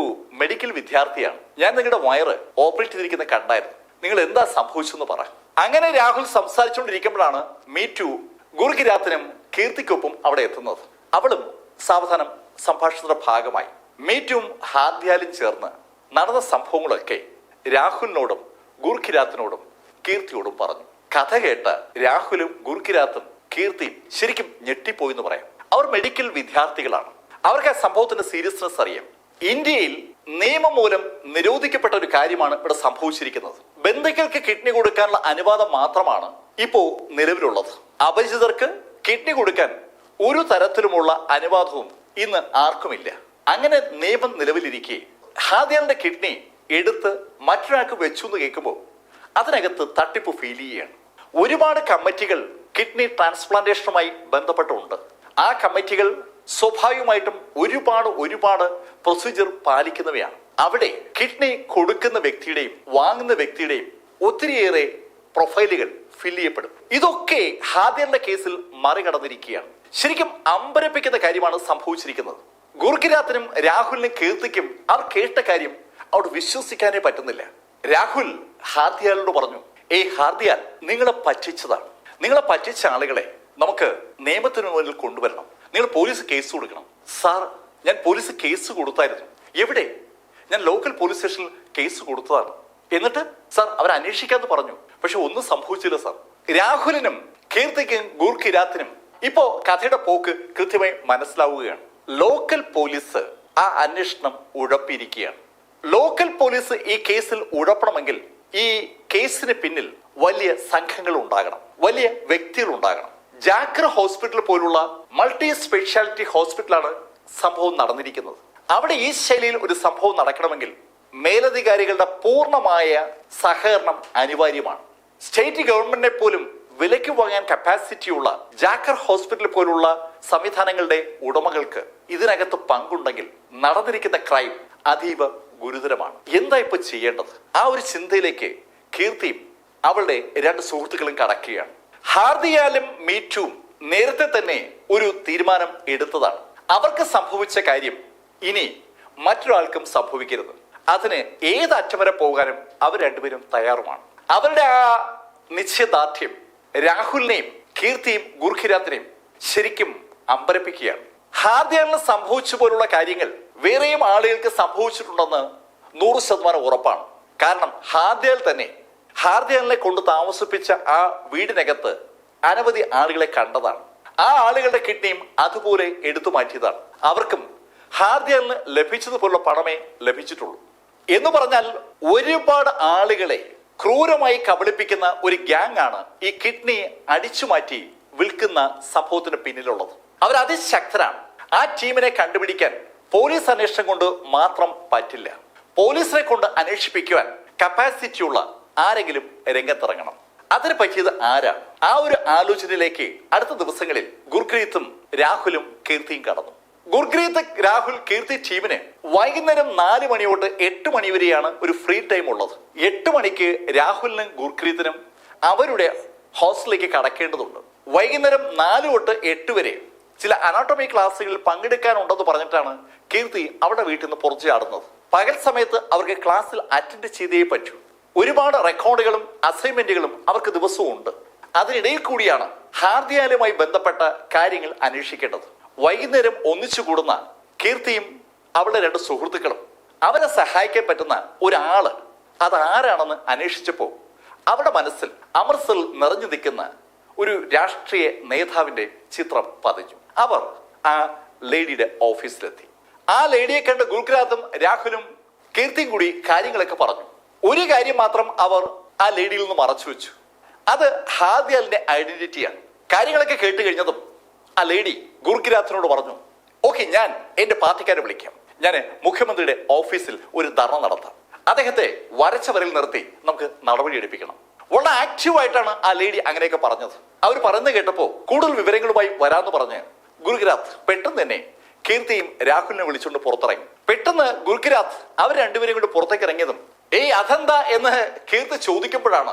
മെഡിക്കൽ വിദ്യാർത്ഥിയാണ്. ഞാൻ നിങ്ങളുടെ വയറ് ഓപ്പറേറ്റ് ചെയ്തിരിക്കുന്ന കണ്ടായിരുന്നു. നിങ്ങൾ എന്താ സംഭവിച്ചെന്ന് പറ. അങ്ങനെ രാഹുൽ സംസാരിച്ചുകൊണ്ടിരിക്കുമ്പോഴാണ് മീറ്റു ഗുർക്കിരാത്തിനും കീർത്തിക്കൊപ്പം അവിടെ എത്തുന്നത്. അവളും സാവധാനം സംഭാഷണത്തിന്റെ ഭാഗമായി. മീറ്റും ഹാർദിയാലും ചേർന്ന് നടന്ന സംഭവങ്ങളൊക്കെ രാഹുലിനോടും ഗുർക്കിരാത്തിനോടും കീർത്തിയോടും പറഞ്ഞു. കഥ കേട്ട രാഹുലും ഗുർക്കിരാത്തും കീർത്തിയും ശരിക്കും ഞെട്ടിപ്പോയി എന്ന് പറയാം. അവർ മെഡിക്കൽ വിദ്യാർത്ഥികളാണ്. അവർക്ക് ആ സംഭവത്തിന്റെ സീരിയസ്നെസ് അറിയാം. ഇന്ത്യയിൽ നിയമം മൂലം നിരോധിക്കപ്പെട്ട ഒരു കാര്യമാണ് ഇവിടെ സംഭവിച്ചിരിക്കുന്നത്. ബന്ധുക്കൾക്ക് കിഡ്നി കൊടുക്കാനുള്ള അനുവാദം മാത്രമാണ് ഇപ്പോ നിലവിലുള്ളത്. അപരിചിതർക്ക് കിഡ്നി കൊടുക്കാൻ ഒരു തരത്തിലുമുള്ള അനുവാദവും ഇന്ന് ആർക്കുമില്ല. അങ്ങനെ നിയമം നിലവിലിരിക്കെ ഹാർദിയാലിന്റെ കിഡ്നി എടുത്ത് മറ്റൊരാൾക്ക് വെച്ചു എന്ന് കേൾക്കുമ്പോൾ അതിനകത്ത് തട്ടിപ്പ് ഫീൽ ചെയ്യുകയാണ്. ഒരുപാട് കമ്മിറ്റികൾ കിഡ്നി ട്രാൻസ്പ്ലാന്റേഷനുമായി ബന്ധപ്പെട്ടുണ്ട്. ആ കമ്മിറ്റികൾ സ്വാഭാവികമായിട്ടും ഒരുപാട് പ്രൊസീജിയർ പാലിക്കുന്നവയാണ്. അവിടെ കിഡ്നി കൊടുക്കുന്ന വ്യക്തിയുടെയും വാങ്ങുന്ന വ്യക്തിയുടെയും ഒത്തിരിയേറെ പ്രൊഫൈലുകൾ ഫില്ല് ചെയ്യപ്പെടും. ഇതൊക്കെ ഹാർദിയാലിന്റെ കേസിൽ മറികടന്നിരിക്കുകയാണ്. ശരിക്കും അമ്പരപ്പിക്കുന്ന കാര്യമാണ് സംഭവിച്ചിരിക്കുന്നത്. ഗുർക്കിരാത്തിനും രാഹുലിനും കീർത്തിക്കും അവർ കേട്ട കാര്യം അവിടെ വിശ്വസിക്കാനേ പറ്റുന്നില്ല. രാഹുൽ ഹാർദിയാലിനോട് പറഞ്ഞു, ഹാർദിയാൽ, നിങ്ങളെ പറ്റിച്ചതാണ്. നിങ്ങളെ പറ്റിച്ച ആളുകളെ നമുക്ക് നിയമത്തിന് മുന്നിൽ കൊണ്ടുവരണം. നിങ്ങൾ പോലീസ് കേസ് കൊടുക്കണം. സാർ, ഞാൻ പോലീസ് കേസ് കൊടുത്തായിരുന്നു. എവിടെ? ഞാൻ ലോക്കൽ പോലീസ് സ്റ്റേഷനിൽ കേസ് കൊടുത്തതാണ്. എന്നിട്ട് സാർ അവർ അന്വേഷിക്കാന്ന് പറഞ്ഞു. പക്ഷെ ഒന്നും സംഭവിച്ചില്ല സാർ. രാഹുലിനും കീർത്തിക്കും ഗുർക്കിരാത്തിനും ഇപ്പോ കഥയുടെ പോക്ക് കൃത്യമായി മനസ്സിലാവുകയാണ്. ലോക്കൽ പോലീസ് ആ അന്വേഷണം ഉഴപ്പിയിരിക്കുകയാണ്. ലോക്കൽ പോലീസ് ഈ കേസിൽ ഉഴപ്പണമെങ്കിൽ ഈ കേസിന് പിന്നിൽ വലിയ സംഘങ്ങൾ ഉണ്ടാകണം, വലിയ വ്യക്തികൾ ഉണ്ടാകണം. ജാക്കർ ഹോസ്പിറ്റൽ പോലുള്ള മൾട്ടി സ്പെഷ്യാലിറ്റി ഹോസ്പിറ്റലാണ് സംഭവം നടന്നിരിക്കുന്നത്. അവിടെ ഈ ശൈലിയിൽ ഒരു സംഭവം നടക്കണമെങ്കിൽ മേലധികാരികളുടെ പൂർണ്ണമായ സഹകരണം അനിവാര്യമാണ്. സ്റ്റേറ്റ് ഗവൺമെന്റിനെ പോലും വിലയ്ക്ക് വാങ്ങാൻ കപ്പാസിറ്റിയുള്ള ജാക്കർ ഹോസ്പിറ്റൽ പോലുള്ള സംവിധാനങ്ങളുടെ ഉടമകൾക്ക് ഇതിനകത്ത് പങ്കുണ്ടെങ്കിൽ നടന്നിരിക്കുന്ന ക്രൈം അതീവ ഗുരുതരമാണ്. എന്താ ഇപ്പൊ ചെയ്യേണ്ടത്? ആ ഒരു ചിന്തയിലേക്ക് കീർത്തിയും അവളുടെ രണ്ട് സുഹൃത്തുക്കളും കടക്കുകയാണ്. ഹാർദിയാലും മീറ്റും നേരത്തെ തന്നെ ഒരു തീരുമാനം എടുത്തതാണ്. അവർക്ക് സംഭവിച്ച കാര്യം ഇനി മറ്റൊരാൾക്കും സംഭവിക്കരുത്. അതിന് ഏത് അറ്റം വരെ പോകാനും അവർ രണ്ടുപേരും തയ്യാറുമാണ്. അവരുടെ ആ നിശ്ചയദാർഢ്യം രാഹുലിനെയും കീർത്തിയും ഗുർഖിരാത്തിനെയും ശരിക്കും അമ്പരപ്പിക്കുകയാണ്. ഹാർദിയാലിന് സംഭവിച്ചു പോലുള്ള കാര്യങ്ങൾ വേറെയും ആളുകൾക്ക് സംഭവിച്ചിട്ടുണ്ടെന്ന് 100% ഉറപ്പാണ്. കാരണം ഹാർദിയാലിനെ കൊണ്ട് താമസിപ്പിച്ച ആ വീടിനകത്ത് അനവധി ആളുകളെ കണ്ടതാണ്. ആ ആളുകളുടെ കിഡ്നിയും അതുപോലെ എടുത്തു മാറ്റിയതാണ്. അവർക്കും ഹാർദിയാലിന് ലഭിച്ചതുപോലുള്ള പണമേ ലഭിച്ചിട്ടുള്ളൂ. എന്ന് പറഞ്ഞാൽ ഒരുപാട് ആളുകളെ ക്രൂരമായി കബളിപ്പിക്കുന്ന ഒരു ഗ്യാങ് ആണ് ഈ കിഡ്നി അടിച്ചു മാറ്റി വിൽക്കുന്ന സംഭവത്തിന് പിന്നിലുള്ളത്. അവർ അതിശക്തരാണ്. ആ ടീമിനെ കണ്ടുപിടിക്കാൻ പോലീസ് അന്വേഷണം കൊണ്ട് മാത്രം പറ്റില്ല. പോലീസിനെ കൊണ്ട് അന്വേഷിപ്പിക്കുവാൻ കപ്പാസിറ്റിയുള്ള ആരെങ്കിലും രംഗത്തിറങ്ങണം. അതിന് പറ്റിയത് ആരാണ്? ആ ഒരു ആലോചനയിലേക്ക് അടുത്ത ദിവസങ്ങളിൽ ഗുർഗ്രീത്തും രാഹുലും കീർത്തിയും കടന്നു. ഗുർഗ്രീത്ത്, രാഹുൽ, കീർത്തി ടീമിന് വൈകുന്നേരം 4 മണി തൊട്ട് 8 മണി വരെയാണ് ഒരു ഫ്രീ ടൈം ഉള്ളത്. 8 മണിക്ക് രാഹുലിനും ഗുർഗ്രീത്തിനും അവരുടെ ഹോസ്റ്റലിലേക്ക് കടക്കേണ്ടതുണ്ട്. വൈകുന്നേരം 4 തൊട്ട് 8 വരെ ചില അനാട്ടോമി ക്ലാസ്സുകളിൽ പങ്കെടുക്കാനുണ്ടെന്ന് പറഞ്ഞിട്ടാണ് കീർത്തി അവരുടെ വീട്ടിൽ നിന്ന് പുറത്തു ചാടുന്നത്. പകൽ സമയത്ത് അവർക്ക് ക്ലാസ്സിൽ അറ്റൻഡ് ചെയ്തേ പറ്റൂ. ഒരുപാട് റെക്കോർഡുകളും അസൈൻമെന്റുകളും അവർക്ക് ദിവസവും ഉണ്ട്. അതിനിടയിൽ കൂടിയാണ് ഹാർദിയാലുമായി ബന്ധപ്പെട്ട കാര്യങ്ങൾ അന്വേഷിക്കേണ്ടത്. വൈകുന്നേരം ഒന്നിച്ചു കൂടുന്ന കീർത്തിയും അവളുടെ 2 സുഹൃത്തുക്കളും അവരെ സഹായിക്കാൻ പറ്റുന്ന ഒരാള് അതാരാണെന്ന് അന്വേഷിച്ചപ്പോൾ അവരുടെ മനസ്സിൽ അമൃത്സറിൽ നിറഞ്ഞു നിൽക്കുന്ന ഒരു രാഷ്ട്രീയ നേതാവിന്റെ ചിത്രം പതിഞ്ഞു. അവർ ആ ലേഡിയുടെ ഓഫീസിലെത്തി. ആ ലേഡിയെ കണ്ട് ഗുർഗ്രാത്തും രാഹുലും കീർത്തിയും കൂടി കാര്യങ്ങളൊക്കെ പറഞ്ഞു. ഒരു കാര്യം മാത്രം അവർ ആ ലേഡിയിൽ നിന്ന് മറച്ചു വെച്ചു. അത് ഹാർദിയാലിന്റെ ഐഡന്റിറ്റിയാണ്. കാര്യങ്ങളൊക്കെ കേട്ട് കഴിഞ്ഞതും ആ ലേഡി ഗുർഗ്രാത്തിനോട് പറഞ്ഞു, ഓക്കെ, ഞാൻ എന്റെ പാർട്ടിക്കാരെ വിളിക്കാം. ഞാൻ മുഖ്യമന്ത്രിയുടെ ഓഫീസിൽ ഒരു ധർണ നടത്താം. അദ്ദേഹത്തെ വരച്ച വരയിൽ നിർത്തി നമുക്ക് നടപടിയെടുപ്പിക്കണം. വളരെ ആക്റ്റീവായിട്ടാണ് ആ ലേഡി അങ്ങനെയൊക്കെ പറഞ്ഞത്. അവർ പറയുന്നത് കേട്ടപ്പോൾ കൂടുതൽ വിവരങ്ങളുമായി വരാമെന്ന് പറഞ്ഞ് ഗുർഗ്രാത്ത് പെട്ടെന്ന് തന്നെ കീർത്തിയും രാഹുലിനെ വിളിച്ചുകൊണ്ട് പുറത്തിറങ്ങി. പെട്ടെന്ന് ഗുർഗ്രാത്ത് അവർ രണ്ടുപേരും കൊണ്ട് പുറത്തേക്ക് ഇറങ്ങിയതും അതെന്താ എന്ന് കീർത്തി ചോദിക്കുമ്പോഴാണ്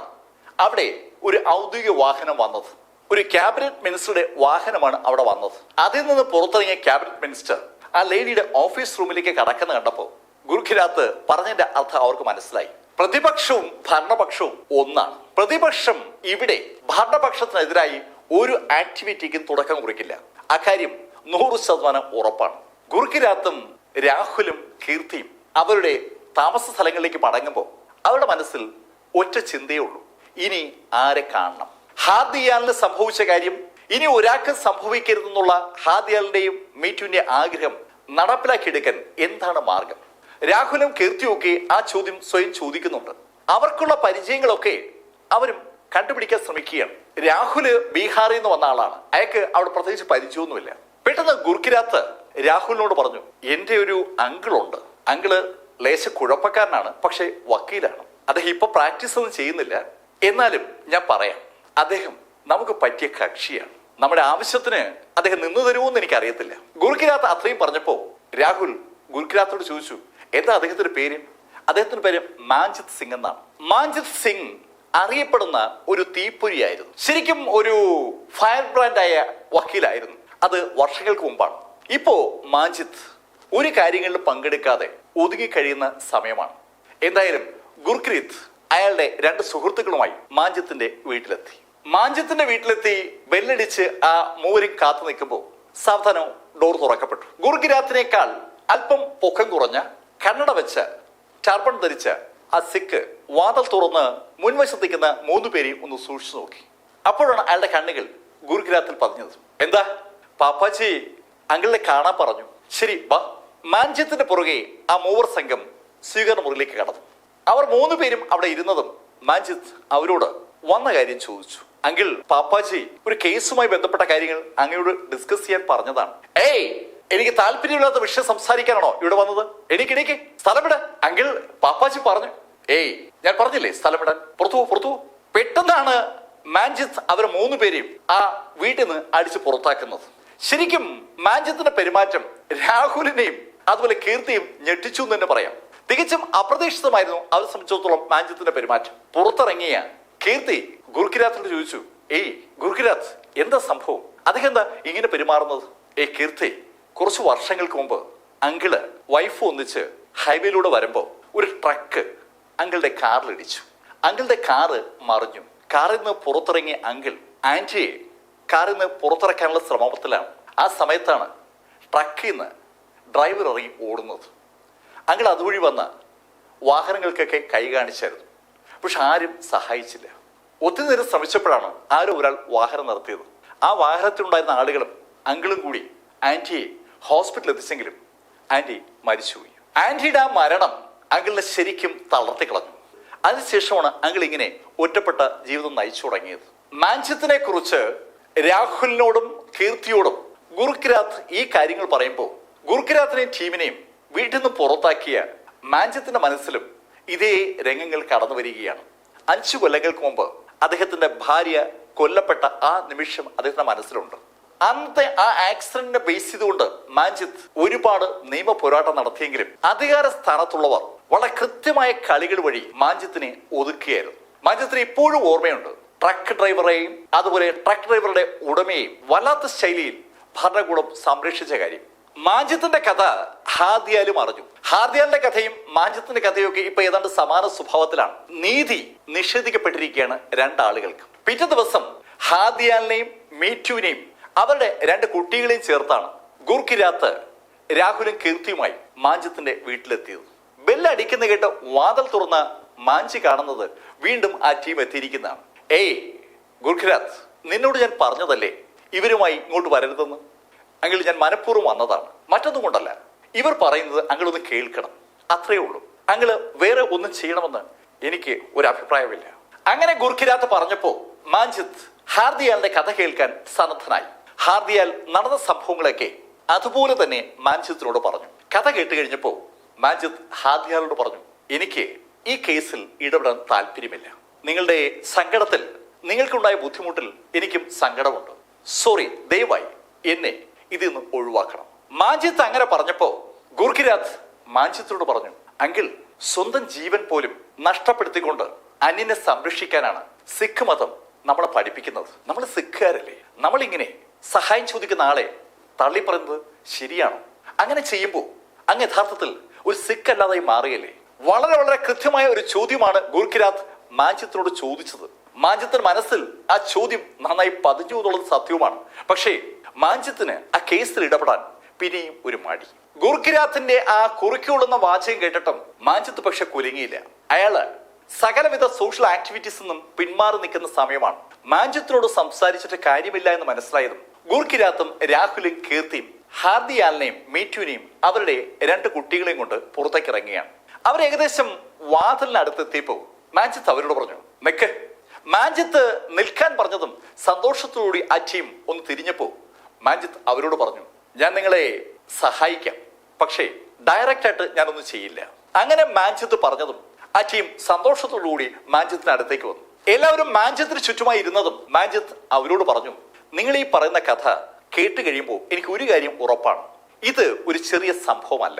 അവിടെ ഒരു ഔദ്യോഗിക വാഹനം വന്നത്. ഒരു ക്യാബിനറ്റ് മിനിസ്റ്ററുടെ വാഹനമാണ് അവിടെ വന്നത്. അതിൽ നിന്ന് പുറത്തിറങ്ങിയ ക്യാബിനറ്റ് മിനിസ്റ്റർ ആ ലേഡിയുടെ ഓഫീസ് റൂമിലേക്ക് കടക്കുന്ന കണ്ടപ്പോൾ ഗുർഗ്രാത്ത് പറഞ്ഞതിന്റെ അർത്ഥം അവർക്ക് മനസ്സിലായി. പ്രതിപക്ഷവും ഭരണപക്ഷവും ഒന്നാണ്. പ്രതിപക്ഷം ഇവിടെ ഭരണപക്ഷത്തിനെതിരായി ഒരു ആക്ടിവിറ്റിക്കും തുടക്കം കുറിക്കില്ല. അക്കാര്യം 100% ഉറപ്പാണ്. ഗുർഗ്രാത്തും രാഹുലും കീർത്തിയും അവരുടെ താമസ സ്ഥലങ്ങളിലേക്ക് മടങ്ങുമ്പോൾ അവരുടെ മനസ്സിൽ ഒറ്റ ചിന്തയേ ഉള്ളൂ, ഇനി ആരെ കാണണം. ഹാർദിയാലിന് സംഭവിച്ച കാര്യം ഇനി ഒരാൾക്ക് സംഭവിക്കരുതെന്നുള്ള ഹാർദിയാലിന്റെയും മീറ്റുവിന്റെ ആഗ്രഹം നടപ്പിലാക്കിയെടുക്കാൻ എന്താണ് മാർഗം? രാഹുലും കീർത്തിയും ഒക്കെ ആ ചോദ്യം സ്വയം ചോദിക്കുന്നുണ്ട്. അവർക്കുള്ള പരിചയങ്ങളൊക്കെ അവരും കണ്ടുപിടിക്കാൻ ശ്രമിക്കുകയാണ്. രാഹുല് ബീഹാറിൽ നിന്ന് വന്ന ആളാണ്. അയാൾക്ക് അവിടെ പ്രത്യേകിച്ച് പരിചയമൊന്നുമില്ല. പെട്ടെന്ന് ഗുർഗ്രാത്ത് രാഹുലിനോട് പറഞ്ഞു, എന്റെ ഒരു അങ്കിളുണ്ട്. അങ്കിള് ലേശ കുഴപ്പക്കാരനാണ്, പക്ഷെ വക്കീലാണ്. അദ്ദേഹം ഇപ്പൊ പ്രാക്ടീസ് ഒന്നും ചെയ്യുന്നില്ല. എന്നാലും ഞാൻ പറയാം, അദ്ദേഹം നമുക്ക് പറ്റിയ കക്ഷിയാണ്. നമ്മുടെ ആവശ്യത്തിന് അദ്ദേഹം നിന്നു തരുമോന്ന് എനിക്ക് അറിയത്തില്ല. ഗുർഗ്രാത്ത് അത്രയും പറഞ്ഞപ്പോ രാഹുൽ ഗുർഗ്രാത്തോട് ചോദിച്ചു, എന്താ അദ്ദേഹത്തിന്റെ പേര്? അദ്ദേഹത്തിന്റെ പേര് മാഞ്ജിത് സിംഗ് എന്നാണ്. മാഞ്ജിത് സിംഗ് അറിയപ്പെടുന്ന ഒരു തീപ്പൊരിയായിരുന്നു. ശരിക്കും ഒരു ഫയർ ബ്രാൻഡായ വക്കീലായിരുന്നു. അത് വർഷങ്ങൾക്ക് മുമ്പാണ്. ഇപ്പോ മാഞ്ജിത്ത് ഒരു കാര്യങ്ങളിൽ പങ്കെടുക്കാതെ ഒതുങ്ങി കഴിയുന്ന സമയമാണ്. എന്തായാലും ഗുർഗ്രീത്ത് അയാളുടെ 2 സുഹൃത്തുക്കളുമായി മാഞ്ജിത്തിന്റെ വീട്ടിലെത്തി ബെല്ലടിച്ച് ആ മൂവരും കാത്തു നിൽക്കുമ്പോൾ സാവധാനം ഡോർ തുറക്കപ്പെട്ടു. ഗുർഗ്രാത്തിനേക്കാൾ അല്പം പൊക്കം കുറഞ്ഞ കണ്ണട വെച്ച ടർബൺ ധരിച്ച ആ സിഖ് വാതിൽ തുറന്ന് മുൻവശത്തേക്കുന്ന 3 പേരെയും ഒന്ന് സൂക്ഷിച്ചു നോക്കി. അപ്പോഴാണ് അയാളുടെ കണ്ണുകൾ ഗുർഗ്രാത്തിൽ പതിഞ്ഞത്. എന്താ പാപ്പാജി, അങ്കിളിനെ കാണാൻ പറഞ്ഞു. ശരി വാ. മാഞ്ജിത്തിന്റെ പുറകെ ആ മൂവർ സംഘം സ്വീകരണ മുറിയിലേക്ക് കടന്നു. അവർ 3 പേരും അവിടെ ഇരുന്നതും മാഞ്ജിത്ത് അവരോട് വന്ന കാര്യം ചോദിച്ചു. അങ്കിൾ, പാപ്പാജി ഒരു കേസുമായി ബന്ധപ്പെട്ട കാര്യങ്ങൾ അങ്ങയോട് ഡിസ്കസ് ചെയ്യാൻ പറഞ്ഞതാണ്. എനിക്ക് താല്പര്യമില്ലാത്ത വിഷയം സംസാരിക്കാനാണോ ഇവിടെ വന്നത്? എനിക്ക് സ്ഥലമിടാൻ അങ്കിൾ പാപ്പാജി പറഞ്ഞു. ഞാൻ പറഞ്ഞില്ലേ സ്ഥലമിടാൻ, പുറത്തു. പെട്ടെന്നാണ് മാഞ്ജിത്ത് അവർ 3 പേരെയും ആ വീട്ടിൽ നിന്ന് അടിച്ച് പുറത്താക്കുന്നത്. ശരിക്കും മാഞ്ചത്തിന്റെ പെരുമാറ്റം രാഹുലിനെയും അതുപോലെ കീർത്തിയും ഞെട്ടിച്ചു എന്ന് തന്നെ പറയാം. തികച്ചും അപ്രതീക്ഷിതമായിരുന്നു അവരെ സംബന്ധിച്ചിടത്തോളം മാഞ്ചത്തിന്റെ പെരുമാറ്റം. പുറത്തിറങ്ങിയ കീർത്തി ഗുർക്കിരാത്തിനോട് ചോദിച്ചു, ഏയ് ഗുർക്കിരാത്ത്, എന്താ സംഭവം? അദ്ദേഹം എന്താ ഇങ്ങനെ പെരുമാറുന്നത്? ഏയ് കീർത്തി, കുറച്ച് വർഷങ്ങൾക്ക് മുമ്പ് അങ്കിള് വൈഫ് ഒന്നിച്ച് ഹൈവേയിലൂടെ വരുമ്പോ ഒരു ട്രക്ക് അങ്കിളുടെ കാറിലിടിച്ചു. അങ്കിളുടെ കാറ് മറിഞ്ഞു. കാറിൽ നിന്ന് പുറത്തിറങ്ങിയ അങ്കിൾ ആന്റിയെ കാറിൽ നിന്ന് പുറത്തിറക്കാനുള്ള ശ്രമത്തിലാണ്. ആ സമയത്താണ് ട്രക്കിൽ നിന്ന് ഡ്രൈവർ ഇറങ്ങി ഓടുന്നത്. അങ്കിൾ അതുവഴി വന്ന വാഹനങ്ങൾക്കൊക്കെ കൈ കാണിച്ചായിരുന്നു. പക്ഷെ ആരും സഹായിച്ചില്ല. ഒത്തിരി നേരം ശ്രമിച്ചപ്പോഴാണ് ആരോ ഒരാൾ വാഹനം നിർത്തിയത്. ആ വാഹനത്തിലുണ്ടായിരുന്ന ആളുകളും അങ്കിളും കൂടി ആന്റിയെ ഹോസ്പിറ്റലിൽ എത്തിച്ചെങ്കിലും ആന്റി മരിച്ചുപോയി. ആന്റിയുടെ ആ മരണം അങ്കിളിനെ ശരിക്കും തളർത്തി കളഞ്ഞു. അതിനുശേഷമാണ് അങ്കിൾ ഇങ്ങനെ ഒറ്റപ്പെട്ട ജീവിതം നയിച്ചു തുടങ്ങിയത്. മാഞ്ചത്തിനെ കുറിച്ച് രാഹുലിനോടും കീർത്തിയോടും ഗുർക്കിരാത്ത് ഈ കാര്യങ്ങൾ പറയുമ്പോൾ ഗുർക്കിരാത്തിനെയും ടീമിനെയും വീട്ടിൽ നിന്ന് പുറത്താക്കിയ മാഞ്ചത്തിന്റെ മനസ്സിലും ഇതേ രംഗങ്ങൾ കടന്നു വരികയാണ്. 5 കൊല്ലങ്ങൾക്ക് മുമ്പ് അദ്ദേഹത്തിന്റെ ഭാര്യ കൊല്ലപ്പെട്ട ആ നിമിഷം അദ്ദേഹത്തിന്റെ മനസ്സിലുണ്ട്. അന്നത്തെ ആ ആക്സിഡന്റിനെ ബേസ് ചെയ്തുകൊണ്ട് മാഞ്ചിത്ത് ഒരുപാട് നിയമ പോരാട്ടം നടത്തിയെങ്കിലും അധികാര സ്ഥാനത്തുള്ളവർ വളരെ കൃത്യമായ കളികൾ വഴി മാഞ്ചിത്തിനെ ഒതുക്കിയായിരുന്നു. മാഞ്ചിത്തിന് ഇപ്പോഴും ഓർമ്മയുണ്ട് ട്രക്ക് ഡ്രൈവറെയും അതുപോലെ ട്രക്ക് ഡ്രൈവറുടെ ഉടമയെയും വല്ലാത്ത ശൈലിയിൽ ഭരണകൂടം സംരക്ഷിച്ച കാര്യം. മാഞ്ചിത്തിന്റെ കഥ ഹാദിയാലും അറിഞ്ഞു. ഹാദിയാലിന്റെ കഥയും മാഞ്ചിത്തിന്റെ കഥയും ഒക്കെ ഇപ്പൊ ഏതാണ്ട് സമാന സ്വഭാവത്തിലാണ്. നീതി നിഷേധിക്കപ്പെട്ടിരിക്കുകയാണ് രണ്ടാളുകൾക്ക്. പിറ്റേ ദിവസം ഹാദിയാലിനെയും മീറ്റുവിനെയും അവരുടെ 2 കുട്ടികളെയും ചേർത്താണ് ഗുർക്കിരാത്ത് രാഹുലും കീർത്തിയുമായി മാഞ്ചിത്തിന്റെ വീട്ടിലെത്തിയത്. ബെല്ലടിക്കുന്ന കേട്ട് വാതിൽ തുറന്ന മാഞ്ചി കാണുന്നത് വീണ്ടും ആ ടീം എത്തിയിരിക്കുന്നതാണ്. ഏയ് ഗുർക്കിരാത്ത്, നിന്നോട് ഞാൻ പറഞ്ഞതല്ലേ ഇവരുമായി ഇങ്ങോട്ട് വരരുതെന്ന്? അങ്കിൾ, ഞാൻ മനഃപൂർവ്വം വന്നതാണ്, മറ്റൊന്നും കൊണ്ടല്ല. ഇവർ പറയുന്നത് അങ്കിളൊന്ന് കേൾക്കണം, അത്രയേ ഉള്ളൂ. അങ്കിള് വേറെ ഒന്നും ചെയ്യണമെന്ന് എനിക്ക് ഒരു അഭിപ്രായമില്ല. അങ്ങനെ ഗുർക്കിരാത്ത് പറഞ്ഞപ്പോ മാഞ്ചിത്ത് ഹാർദിയാലിന്റെ കഥ കേൾക്കാൻ സന്നദ്ധനായി. ഹാർദിയാൽ നടന്ന സംഭവങ്ങളൊക്കെ അതുപോലെ തന്നെ മാഞ്ചിത്തിനോട് പറഞ്ഞു. കഥ കേട്ട് കഴിഞ്ഞപ്പോ മാഞ്ചിത്ത് ഹാർദിയാലോട് പറഞ്ഞു, എനിക്ക് ഈ കേസിൽ ഇടപെടാൻ താല്പര്യമില്ല. നിങ്ങളുടെ സങ്കടത്തിൽ, നിങ്ങൾക്കുണ്ടായ ബുദ്ധിമുട്ടിൽ എനിക്കും സങ്കടമുണ്ട്. സോറി, ദയവായി എന്നെ ഇതിൽ നിന്ന് ഒഴിവാക്കണം. മാഞ്ചിത്ത് അങ്ങനെ പറഞ്ഞപ്പോ ഗുർക്കിരാത്ത് മാഞ്ചിത്തിനോട് പറഞ്ഞു, അങ്കിൾ, സ്വന്തം ജീവൻ പോലും നഷ്ടപ്പെടുത്തിക്കൊണ്ട് അന്യനെ സംരക്ഷിക്കാനാണ് സിഖ് മതം നമ്മളെ പഠിപ്പിക്കുന്നത്. നമ്മൾ സിഖുകാരല്ലേ? നമ്മളിങ്ങനെ സഹായം ചോദിക്കുന്ന ആളെ തള്ളിപ്പറയുന്നത് ശരിയാണോ? അങ്ങനെ ചെയ്യുമ്പോൾ അങ്ങ് യഥാർത്ഥത്തിൽ ഒരു സിഖ് അല്ലാതായി മാറുകയല്ലേ? വളരെ വളരെ കൃത്യമായ ഒരു ചോദ്യമാണ് ഗുർക്കിരാത്ത് മാഞ്ചിത്തിനോട് ചോദിച്ചത്. മാഞ്ചിത്തിന് മനസ്സിൽ ആ ചോദ്യം നന്നായി പതിഞ്ഞു എന്നുള്ളത് സത്യവുമാണ്. പക്ഷേ മാഞ്ചിത്തിന് ആ കേസിൽ ഇടപെടാൻ പിന്നെയും ഒരു മടി. ഗുർക്കിരാത്തിന്റെ ആ കുറുക്കിയോടുന്ന വാചകം കേട്ടിട്ടും മാഞ്ചിത്ത് പക്ഷെ കുലുങ്ങിയില്ല. അയാള് സകലവിധ സോഷ്യൽ ആക്ടിവിറ്റീസ് നിന്നും പിന്മാറി നിൽക്കുന്ന സമയമാണ്. മാഞ്ചിത്തിനോട് സംസാരിച്ചിട്ട് കാര്യമില്ല എന്ന് മനസ്സിലായതും ഗുർക്കിരാത്തും രാഹുലും കീർത്തിയും ഹാർദിയാലിനെയും മീറ്റുവിനെയും അവരുടെ 2 കുട്ടികളെയും കൊണ്ട് പുറത്തേക്ക് ഇറങ്ങിയാണ്. അവർ ഏകദേശം വാതിലിനടുത്തെത്തിയപ്പോ മാഞ്ചിത്ത് അവരോട് പറഞ്ഞു, നിക്ക്. മാഞ്ചിത്ത് നിൽക്കാൻ പറഞ്ഞതും സന്തോഷത്തോടുകൂടി ആ ടീം ഒന്ന് തിരിഞ്ഞപ്പോ മാഞ്ചിത്ത് അവരോട് പറഞ്ഞു, ഞാൻ നിങ്ങളെ സഹായിക്കാം, പക്ഷേ ഡയറക്റ്റ് ആയിട്ട് ഞാനൊന്നും ചെയ്യില്ല. അങ്ങനെ മാഞ്ചിത്ത് പറഞ്ഞതും ആ ടീം സന്തോഷത്തോടുകൂടി മാഞ്ചിത്തിന് അടുത്തേക്ക് വന്നു. എല്ലാവരും മാഞ്ചിത്തിന് ചുറ്റുമായി ഇരുന്നതും മാഞ്ചിത്ത് അവരോട് പറഞ്ഞു, നിങ്ങൾ ഈ പറയുന്ന കഥ കേട്ട് കഴിയുമ്പോൾ എനിക്ക് ഒരു കാര്യം ഉറപ്പാണ്, ഇത് ഒരു ചെറിയ സംഭവമല്ല.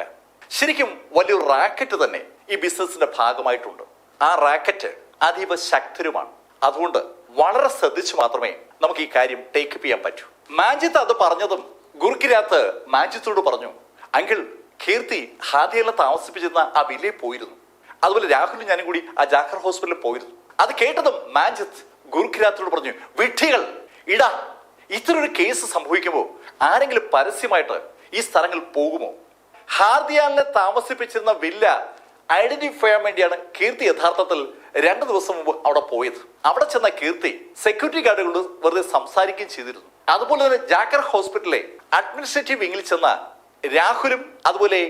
ശരിക്കും വലിയൊരു റാക്കറ്റ് തന്നെ ഈ ബിസിനസിന്റെ ഭാഗമായിട്ടുണ്ട്. ആ റാക്കറ്റ് അതീവ ശക്തരുമാണ്. അതുകൊണ്ട് വളരെ ശ്രദ്ധിച്ചു മാത്രമേ നമുക്ക് ഈ കാര്യം ടേക്കപ്പ് ചെയ്യാൻ പറ്റൂ. മാഞ്ചിത്ത് അത് പറഞ്ഞതും ഗുർക്കിരാത്ത് മാഞ്ചിത്തോട് പറഞ്ഞു, അങ്കിൾ, കീർത്തി ഹാദിയല്ല താമസിപ്പിച്ചിരുന്ന ആ വില്ലയിൽ പോയിരുന്നു. അതുപോലെ രാഹുലും ഞാനും കൂടി ആ ജാഖർ ഹോസ്പിറ്റലിൽ പോയിരുന്നു. അത് കേട്ടതും മാഞ്ചിത്ത് ഗുർക്കിരാത്തിനോട് പറഞ്ഞു, വിഡ്ഢികൾ, ഇടാ, ഇത്തരൊരു കേസ് സംഭവിക്കുമ്പോൾ ആരെങ്കിലും പരസ്യമായിട്ട് ഈ സ്ഥലങ്ങൾ പോകുമോ? ഹാർദിയാലിനെ താമസിപ്പിച്ചിരുന്ന വില്ല ഐഡന്റിഫൈ ചെയ്യാൻ വേണ്ടിയാണ് കീർത്തി യഥാർത്ഥത്തിൽ 2 ദിവസം മുമ്പ് അവിടെ പോയത്. അവിടെ ചെന്ന കീർത്തി സെക്യൂരിറ്റി ഗാർഡുകളോട് വെറുതെ സംസാരിക്കുകയും ചെയ്തിരുന്നു. അതുപോലെ തന്നെ ജാക്കർ ഹോസ്പിറ്റലിലെ അഡ്മിനിസ്ട്രേറ്റീവ് വിങ്ങിൽ ചെന്ന രാഹുലും അതുപോലെ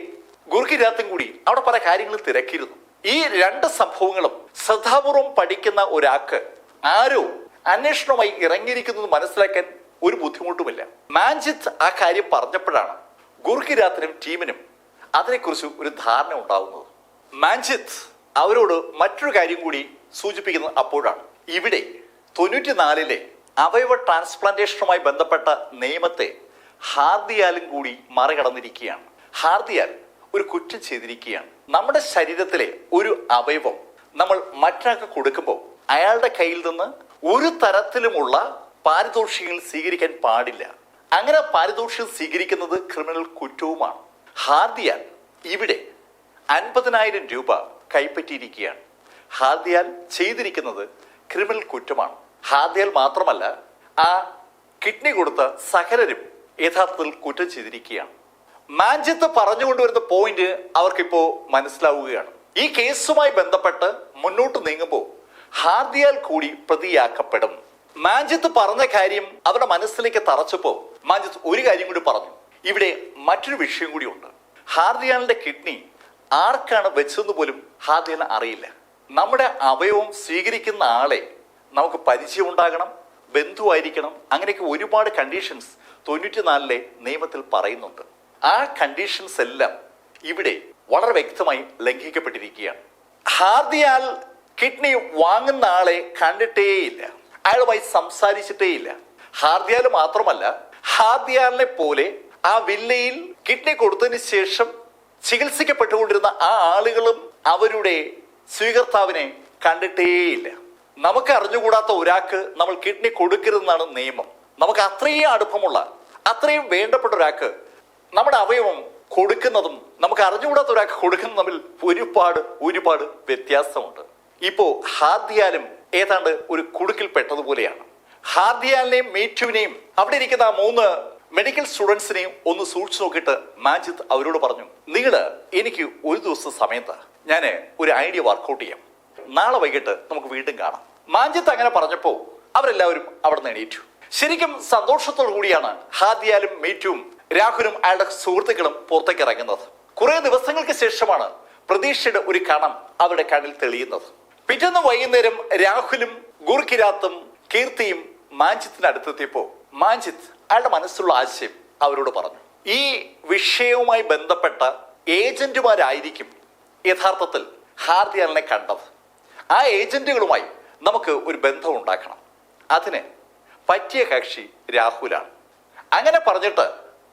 ഗുർക്കിരാത്തും കൂടി അവിടെ പല കാര്യങ്ങളും തിരക്കിയിരുന്നു. ഈ 2 സംഭവങ്ങളും ശ്രദ്ധാപൂർവം പഠിക്കുന്ന ഒരാൾക്ക് ആരോ അന്വേഷണവുമായി ഇറങ്ങിയിരിക്കുന്നത് മനസ്സിലാക്കാൻ ഒരു ബുദ്ധിമുട്ടുമില്ല. മാഞ്ചിത്ത് ആ കാര്യം പറഞ്ഞപ്പോഴാണ് ഗുർക്കിരാത്തിനും ടീമിനും അതിനെക്കുറിച്ച് ഒരു ധാരണ ഉണ്ടാവുന്നത്. മാഞ്ചിത്ത് അവരോട് മറ്റൊരു കാര്യം കൂടി സൂചിപ്പിക്കുന്നത് അപ്പോഴാണ്. ഇവിടെ 94-ലെ അവയവ ട്രാൻസ്പ്ലാന്റേഷനുമായി ബന്ധപ്പെട്ട നിയമത്തെ ഹാർദിയാലും കൂടി മറികടന്നിരിക്കുകയാണ്. ഹാർദിയാൽ ഒരു കുറ്റം ചെയ്തിരിക്കുകയാണ്. നമ്മുടെ ശരീരത്തിലെ ഒരു അവയവം നമ്മൾ മറ്റൊരാൾക്ക് കൊടുക്കുമ്പോൾ അയാളുടെ കയ്യിൽ നിന്ന് ഒരു തരത്തിലുമുള്ള പാരിതോഷികങ്ങൾ സ്വീകരിക്കാൻ പാടില്ല. അങ്ങനെ പാരിതോഷികം സ്വീകരിക്കുന്നത് ക്രിമിനൽ കുറ്റവുമാണ്. ഹാർദിയാൽ ഇവിടെ 50,000 രൂപ കൈപ്പറ്റിയിരിക്കുകയാണ്. ഹാർദിയാൽ ചെയ്തിരിക്കുന്നത് ക്രിമിനൽ കുറ്റമാണ്. ഹാർദിയാൽ മാത്രമല്ല, ആ കിഡ്നി കൊടുത്ത സകലരും യഥാർത്ഥത്തിൽ കുറ്റം ചെയ്തിരിക്കുകയാണ്. മാഞ്ചിത്ത് പറഞ്ഞുകൊണ്ടുവരുന്ന പോയിന്റ് അവർക്കിപ്പോ മനസ്സിലാവുകയാണ്. ഈ കേസുമായി ബന്ധപ്പെട്ട് മുന്നോട്ട് നീങ്ങുമ്പോൾ ഹാർദിയാൽ കൂടി പ്രതിയാക്കപ്പെടും. മാഞ്ചിത്ത് പറഞ്ഞ കാര്യം അവരുടെ മനസ്സിലേക്ക് തറച്ചപ്പോ മാഞ്ചിത്ത് ഒരു കാര്യം കൂടി പറഞ്ഞു. ഇവിടെ മറ്റൊരു വിഷയം കൂടി ഉണ്ട്. ഹാർദിയാലിന്റെ കിഡ്നി ആർക്കാണ് വെച്ചതെന്ന് പോലും ഹാർദിയാലിന് അറിയില്ല. നമ്മുടെ അവയവം സ്വീകരിക്കുന്ന ആളെ നമുക്ക് പരിചയം ഉണ്ടാകണം, ബന്ധുവായിരിക്കണം. അങ്ങനെയൊക്കെ ഒരുപാട് കണ്ടീഷൻസ് 94 നിയമത്തിൽ പറയുന്നുണ്ട്. ആ കണ്ടീഷൻസ് എല്ലാം ഇവിടെ വളരെ വ്യക്തമായി ലംഘിക്കപ്പെട്ടിരിക്കുകയാണ്. ഹാർദിയാൽ കിഡ്നി വാങ്ങുന്ന ആളെ കണ്ടിട്ടേയില്ല, അയാളുമായി സംസാരിച്ചിട്ടേയില്ല. ഹാർദിയാൽ മാത്രമല്ല, ഹാർദിയാലിനെ പോലെ ആ വില്ലയിൽ കിഡ്നി കൊടുത്തതിന് ശേഷം ചികിത്സിക്കപ്പെട്ടുകൊണ്ടിരുന്ന ആ ആളുകളും അവരുടെ സ്വീകർത്താവിനെ കണ്ടിട്ടേയില്ല. നമുക്ക് അറിഞ്ഞുകൂടാത്ത ഒരാൾക്ക് നമ്മൾ കിഡ്നി കൊടുക്കരുതെന്നാണ് നിയമം. നമുക്ക് അത്രയും അടുപ്പമുള്ള, അത്രയും വേണ്ടപ്പെട്ട ഒരാൾക്ക് നമ്മുടെ അവയവം കൊടുക്കുന്നതും നമുക്ക് അറിഞ്ഞുകൂടാത്ത ഒരാൾക്ക് കൊടുക്കുന്നതും തമ്മിൽ ഒരുപാട് വ്യത്യാസമുണ്ട്. ഇപ്പോ ഹാർദിയാലും ഏതാണ്ട് ഒരു കുടുക്കിൽ പെട്ടതുപോലെയാണ്. ഹാർദിയാലിനെയും മീറ്റുവിനെയും അവിടെ ഇരിക്കുന്ന 3 മെഡിക്കൽ സ്റ്റുഡൻസിനെയും ഒന്ന് സൂക്ഷിച്ചു നോക്കിയിട്ട് മാജിദ് അവരോട് പറഞ്ഞു, നിങ്ങൾ എനിക്ക് ഒരു ദിവസം സമയത്ത് ഞാൻ ഒരു ഐഡിയ വർക്കൗട്ട് ചെയ്യാം, നാളെ വൈകിട്ട് നമുക്ക് വീണ്ടും കാണാം. മാജിദ് അങ്ങനെ പറഞ്ഞപ്പോ അവരെല്ലാവരും അവിടെ നിന്ന് എണീറ്റു. ശരിക്കും സന്തോഷത്തോടു കൂടിയാണ് ഹാർദിയാലും മീറ്റുവും രാഹുലും അയാളുടെ സുഹൃത്തുക്കളും പുറത്തേക്ക് ഇറങ്ങുന്നത്. കുറെ ദിവസങ്ങൾക്ക് ശേഷമാണ് പ്രതീക്ഷയുടെ ഒരു കണം അവരുടെ കണ്ണിൽ തെളിയുന്നത്. പിറ്റേന്ന് വൈകുന്നേരം രാഹുലും ഗുർകിരാത്തും കീർത്തിയും മാഞ്ചിത്തിന്റെ അടുത്തെത്തിയപ്പോ മാഞ്ചിത്ത് അയാളുടെ മനസ്സിലുള്ള ആശയം അവരോട് പറഞ്ഞു. ഈ വിഷയവുമായി ബന്ധപ്പെട്ട ഏജന്റുമാരായിരിക്കും യഥാർത്ഥത്തിൽ ഹാർദിയാലിനെ കണ്ടത്. ആ ഏജന്റുകളുമായി നമുക്ക് ഒരു ബന്ധം ഉണ്ടാക്കണം. അതിന് പറ്റിയ കക്ഷി രാഹുലാണ്. അങ്ങനെ പറഞ്ഞിട്ട്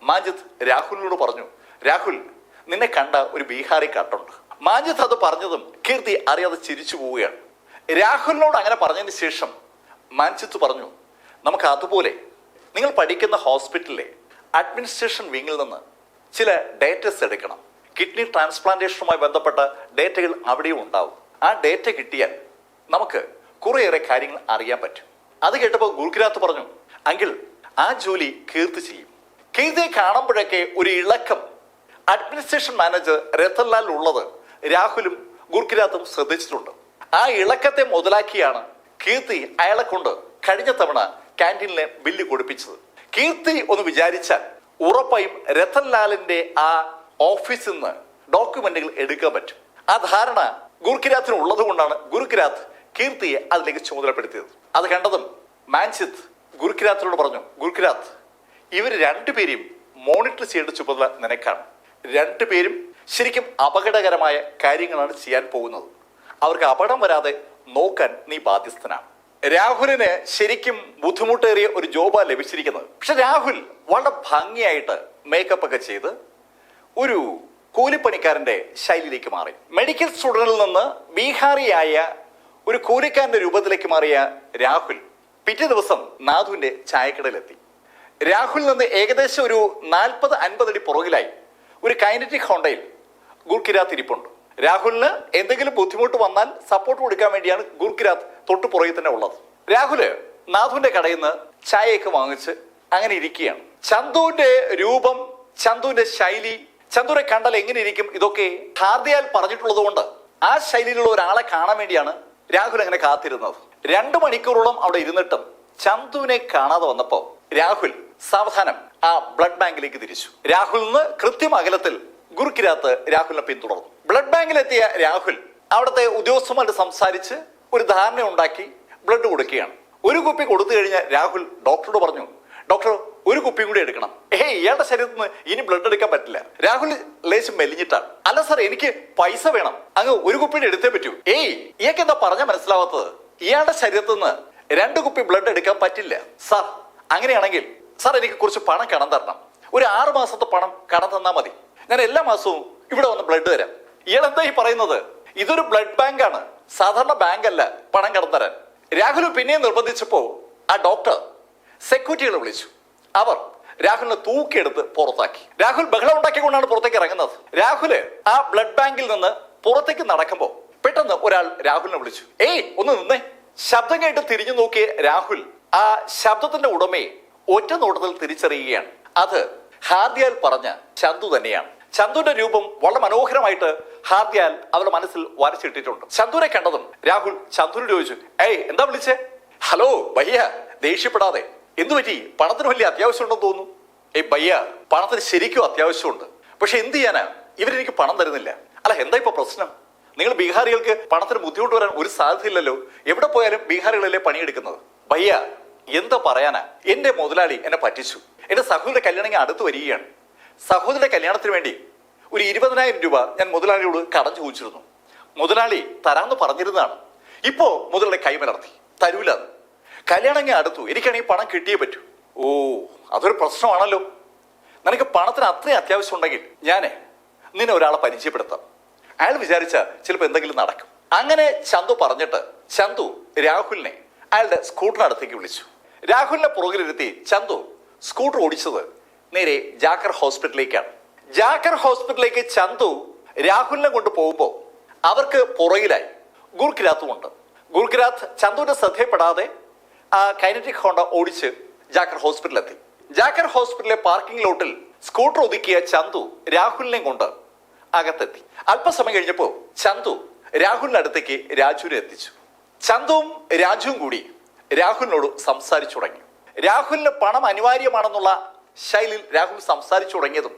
മാജിദ് രാഹുലിനോട് പറഞ്ഞു, രാഹുൽ, നിന്നെ കണ്ട ഒരു ബീഹാറി കാട്ടുണ്ട്. മാജിദ് അത് പറഞ്ഞതും കീർത്തി അറിയാതെ ചിരിച്ചു പോവുകയാണ്. രാഹുലിനോട് അങ്ങനെ പറഞ്ഞതിന് ശേഷം മാജിദ് പറഞ്ഞു, നമുക്ക് അതുപോലെ നിങ്ങൾ പഠിക്കുന്ന ഹോസ്പിറ്റലിലെ അഡ്മിനിസ്ട്രേഷൻ വിങ്ങിൽ നിന്ന് ചില ഡേറ്റസ് എടുക്കണം. കിഡ്നി ട്രാൻസ്പ്ലാന്റേഷനുമായി ബന്ധപ്പെട്ട ഡേറ്റകൾ അവിടെയും ഉണ്ടാവും. ആ ഡേറ്റ കിട്ടിയാൽ നമുക്ക് കുറേയേറെ കാര്യങ്ങൾ അറിയാൻ പറ്റും. അത് കേട്ടപ്പോൾ ഗുർകിരാത്ത് പറഞ്ഞു, അങ്കിൾ, ആ ജോലി കീർത്തി ചെയ്യും. കീർത്തിയെ കാണുമ്പോഴൊക്കെ ഒരു ഇളക്കം അഡ്മിനിസ്ട്രേഷൻ മാനേജർ രത്തൻലാൽ ഉള്ളത് രാഹുലും ഗുർകിരാത്തും ശ്രദ്ധിച്ചിട്ടുണ്ട്. ആ ഇളക്കത്തെ മുതലാക്കിയാണ് കീർത്തി അയാളെ കൊണ്ട് കഴിഞ്ഞ തവണ ക്യാൻറ്റീനിലെ ബില്ല് കൊടുപ്പിച്ചത്. കീർത്തി ഒന്ന് വിചാരിച്ചാൽ ഉറപ്പായും രത്തൻലാലിന്റെ ആ ഓഫീസിൽ നിന്ന് ഡോക്യുമെന്റുകൾ എടുക്കാൻ പറ്റും. ആ ധാരണ ഗുർകിരാത്തിന് ഉള്ളത് കൊണ്ടാണ് ഗുർകിരാത്ത് കീർത്തിയെ അതിലേക്ക് ചുമതലപ്പെടുത്തിയത്. അത് കണ്ടതും മാഞ്ചിത്ത് ഗുർകിരാത്തിനോട് പറഞ്ഞു, ഗുർകിരാത്ത്, ഇവർ രണ്ടുപേരെയും മോണിറ്റർ ചെയ്യേണ്ട ചുമതല നിനക്കാണ്. രണ്ടുപേരും ശരിക്കും അപകടകരമായ കാര്യങ്ങളാണ് ചെയ്യാൻ പോകുന്നത്. അവർക്ക് അപകടം വരാതെ നോക്കാൻ നീ ബാധ്യസ്ഥനാണ്. രാഹുലിന് ശരിക്കും ബുദ്ധിമുട്ടേറിയ ഒരു ജോബാണ് ലഭിച്ചിരിക്കുന്നത്. പക്ഷെ രാഹുൽ വളരെ ഭംഗിയായിട്ട് മേക്കപ്പ് ഒക്കെ ചെയ്ത് ഒരു കൂലിപ്പണിക്കാരന്റെ ശൈലിയിലേക്ക് മാറി. മെഡിക്കൽ സ്റ്റുഡന്റിൽ നിന്ന് ബീഹാറിയായ ഒരു കൂലിക്കാരന്റെ രൂപത്തിലേക്ക് മാറിയ രാഹുൽ പിറ്റേ ദിവസം നാഥുവിന്റെ ചായക്കടയിലെത്തി. രാഹുലിൽ നിന്ന് ഏകദേശം ഒരു 40-50 അടി പുറകിലായി ഒരു കൈനറ്റിക് ഹോണ്ടയിൽ ഗുർകിരാത്ത് ഇരിപ്പുണ്ട്. രാഹുലിന് എന്തെങ്കിലും ബുദ്ധിമുട്ട് വന്നാൽ സപ്പോർട്ട് കൊടുക്കാൻ വേണ്ടിയാണ് ഗുർകിരാത്ത് തൊട്ടു പുറകിൽ തന്നെ ഉള്ളത്. രാഹുല് നാഥുവിന്റെ കടയിൽ നിന്ന് ചായയൊക്കെ വാങ്ങിച്ച് അങ്ങനെ ഇരിക്കുകയാണ്. ചന്തുവിന്റെ രൂപം, ചന്തുവിന്റെ ശൈലി, ചന്തുവിനെ കണ്ടാൽ എങ്ങനെ ഇരിക്കും, ഇതൊക്കെ ഹാർദിയാൽ പറഞ്ഞിട്ടുള്ളത് കൊണ്ട് ആ ശൈലിയിലുള്ള ഒരാളെ കാണാൻ വേണ്ടിയാണ് രാഹുൽ അങ്ങനെ കാത്തിരുന്നത്. 2 മണിക്കൂറോളം അവിടെ ഇരുന്നിട്ടും ചന്തുവിനെ കാണാതെ വന്നപ്പോ രാഹുൽ സാവധാനം ആ ബ്ലഡ് ബാങ്കിലേക്ക് തിരിച്ചു. രാഹുലിൽ നിന്ന് കൃത്യം അകലത്തിൽ ഗുർകിരാത്ത് രാഹുലിനെ പിന്തുടർന്നു. ബ്ലഡ് ബാങ്കിലെത്തിയ രാഹുൽ അവിടുത്തെ ഉദ്യോഗസ്ഥന്മാരോട് സംസാരിച്ച് ഒരു ധാരണ ഉണ്ടാക്കി ബ്ലഡ് കൊടുക്കുകയാണ്. ഒരു കുപ്പി കൊടുത്തു കഴിഞ്ഞാൽ രാഹുൽ ഡോക്ടറോട് പറഞ്ഞു, ഡോക്ടർ, ഒരു കുപ്പിയും കൂടി എടുക്കണം. ഇയാളുടെ ശരീരത്തിൽ നിന്ന് ഇനി ബ്ലഡ് എടുക്കാൻ പറ്റില്ല. രാഹുൽ ലേശം മെലിഞ്ഞിട്ടാണ്. അല്ല സാർ, എനിക്ക് പൈസ വേണം, അങ്ങ് ഒരു കുപ്പിയുടെ എടുത്തേ പറ്റൂ. ഇയാൾക്ക് എന്താ പറഞ്ഞാൽ മനസ്സിലാവാത്തത്? ഇയാളുടെ ശരീരത്തിൽ നിന്ന് 2 കുപ്പി ബ്ലഡ് എടുക്കാൻ പറ്റില്ല സാർ. അങ്ങനെയാണെങ്കിൽ സാർ എനിക്ക് കുറച്ച് പണം കടം തരണം. ഒരു 6 മാസത്തെ പണം കടം തന്നാൽ മതി, ഞാൻ എല്ലാ മാസവും ഇവിടെ വന്ന് ബ്ലഡ് തരാം. ഇയാൾ എന്താ ഈ പറയുന്നത്? ഇതൊരു ബ്ലഡ് ബാങ്ക് ആണ്, സാധാരണ ബാങ്ക് അല്ല പണം കടം തരാൻ. രാഹുൽ പിന്നെയും നിർബന്ധിച്ചപ്പോ ആ ഡോക്ടർ സെക്യൂരിറ്റികളെ വിളിച്ചു. അവർ രാഹുലിനെ തൂക്കിയെടുത്ത് പുറത്താക്കി. രാഹുൽ ബഹളം ഉണ്ടാക്കിക്കൊണ്ടാണ് പുറത്തേക്ക് ഇറങ്ങുന്നത്. രാഹുല് ആ ബ്ലഡ് ബാങ്കിൽ നിന്ന് പുറത്തേക്ക് നടക്കുമ്പോ പെട്ടെന്ന് ഒരാൾ രാഹുലിനെ വിളിച്ചു. ഏയ് ഒന്ന് നിന്നേ. ശബ്ദം കേട്ട് തിരിഞ്ഞു നോക്കിയ രാഹുൽ ആ ശബ്ദത്തിന്റെ ഉടമയെ ഒറ്റ നോട്ടത്തിൽ തിരിച്ചറിയുകയാണ്. അത് ഹാർദിയാൽ പറഞ്ഞ ചന്തു തന്നെയാണ്. ചന്തുവിന്റെ രൂപം വളരെ മനോഹരമായിട്ട് ഹാർദിയാൽ അവരുടെ മനസ്സിൽ വരച്ചിട്ടിട്ടുണ്ട്. ചന്തുവിനെ കണ്ടതും രാഹുൽ ചന്തുവിനോട് ചോദിച്ചു, ഏയ് എന്താ വിളിച്ചേ? ഹലോ ഭയ്യ, ദേഷ്യപ്പെടാതെ. എന്തു പറ്റി? പണത്തിന് വലിയ അത്യാവശ്യം ഉണ്ടെന്ന് തോന്നുന്നു. ഏയ് ഭയ്യ, പണത്തിന് ശരിക്കും അത്യാവശ്യമുണ്ട്, പക്ഷെ എന്ത് ചെയ്യാനാ, ഇവരെനിക്ക് പണം തരുന്നില്ല. അല്ല എന്താ ഇപ്പൊ പ്രശ്നം? നിങ്ങൾ ബീഹാറികൾക്ക് പണത്തിന് ബുദ്ധിമുട്ട് വരാൻ ഒരു സാധ്യതയില്ലല്ലോ, എവിടെ പോയാലും ബീഹാറികളല്ലേ പണിയെടുക്കുന്നത്. ഭയ്യ എന്താ പറയാനാ, എന്റെ മുതലാളി എന്നെ പറ്റിച്ചു. എന്റെ സഹോദരന്റെ കല്യാണം അടുത്ത് വരികയാണ്. സഹോദരന്റെ കല്യാണത്തിന് വേണ്ടി ഒരു 20,000 രൂപ ഞാൻ മുതലാളിയോട് കടം ചോദിച്ചിരുന്നു. മുതലാളി തരാമെന്ന് പറഞ്ഞിരുന്നതാണ്. ഇപ്പോ മുതലാളി കൈമലർത്തി, തരൂലെന്ന്. കല്യാണം അടുത്തു, എനിക്കാണെങ്കിൽ പണം കിട്ടിയേ പറ്റൂ. ഓ, അതൊരു പ്രശ്നമാണല്ലോ. നിനക്ക് പണത്തിന് അത്രയും അത്യാവശ്യം ഉണ്ടെങ്കിൽ ഞാൻ നിന്നെ ഒരാളെ പരിചയപ്പെടുത്താം. അയാൾ വിചാരിച്ച ചിലപ്പോൾ എന്തെങ്കിലും നടക്കും. അങ്ങനെ ചന്തു പറഞ്ഞിട്ട് ചന്തു രാഹുലിനെ അയാളുടെ സ്കൂട്ടറിനടുത്തേക്ക് വിളിച്ചു. രാഹുലിനെ പുറകിലിരുത്തി ചന്തു സ്കൂട്ടർ ഓടിച്ചത് നേരെ ജാക്കർ ഹോസ്പിറ്റലിലേക്കാണ്. ജാക്കർ ഹോസ്പിറ്റലിലേക്ക് ചന്തു രാഹുലിനെ കൊണ്ട് പോകുമ്പോൾ അവർക്ക് പുറകിലായി ഗുർഖിരാത്തുമുണ്ട്. ഗുർഖിരാത്ത് ചന്തുവിന്റെ ശ്രദ്ധയപ്പെടാതെ ആ കൈനറ്റിക് ഹോണ്ട ഓടിച്ച് ജാക്കർ ഹോസ്പിറ്റലിലെത്തി. ജാക്കർ ഹോസ്പിറ്റലിലെ പാർക്കിംഗ് ലോട്ടിൽ സ്കൂട്ടർ ഒതുക്കിയ ചന്തു രാഹുലിനെ കൊണ്ട് അകത്തെത്തി. അല്പസമയം കഴിഞ്ഞപ്പോൾ ചന്തു രാഹുലിന്റെ അടുത്തേക്ക് രാജുവിനെ എത്തിച്ചു. ചന്തുവും രാജുവും കൂടി രാഹുലിനോട് സംസാരിച്ചു തുടങ്ങി. രാഹുലിന് പണം അനിവാര്യമാണെന്നുള്ള ശൈലിയിൽ രാഹുൽ സംസാരിച്ചു തുടങ്ങിയതും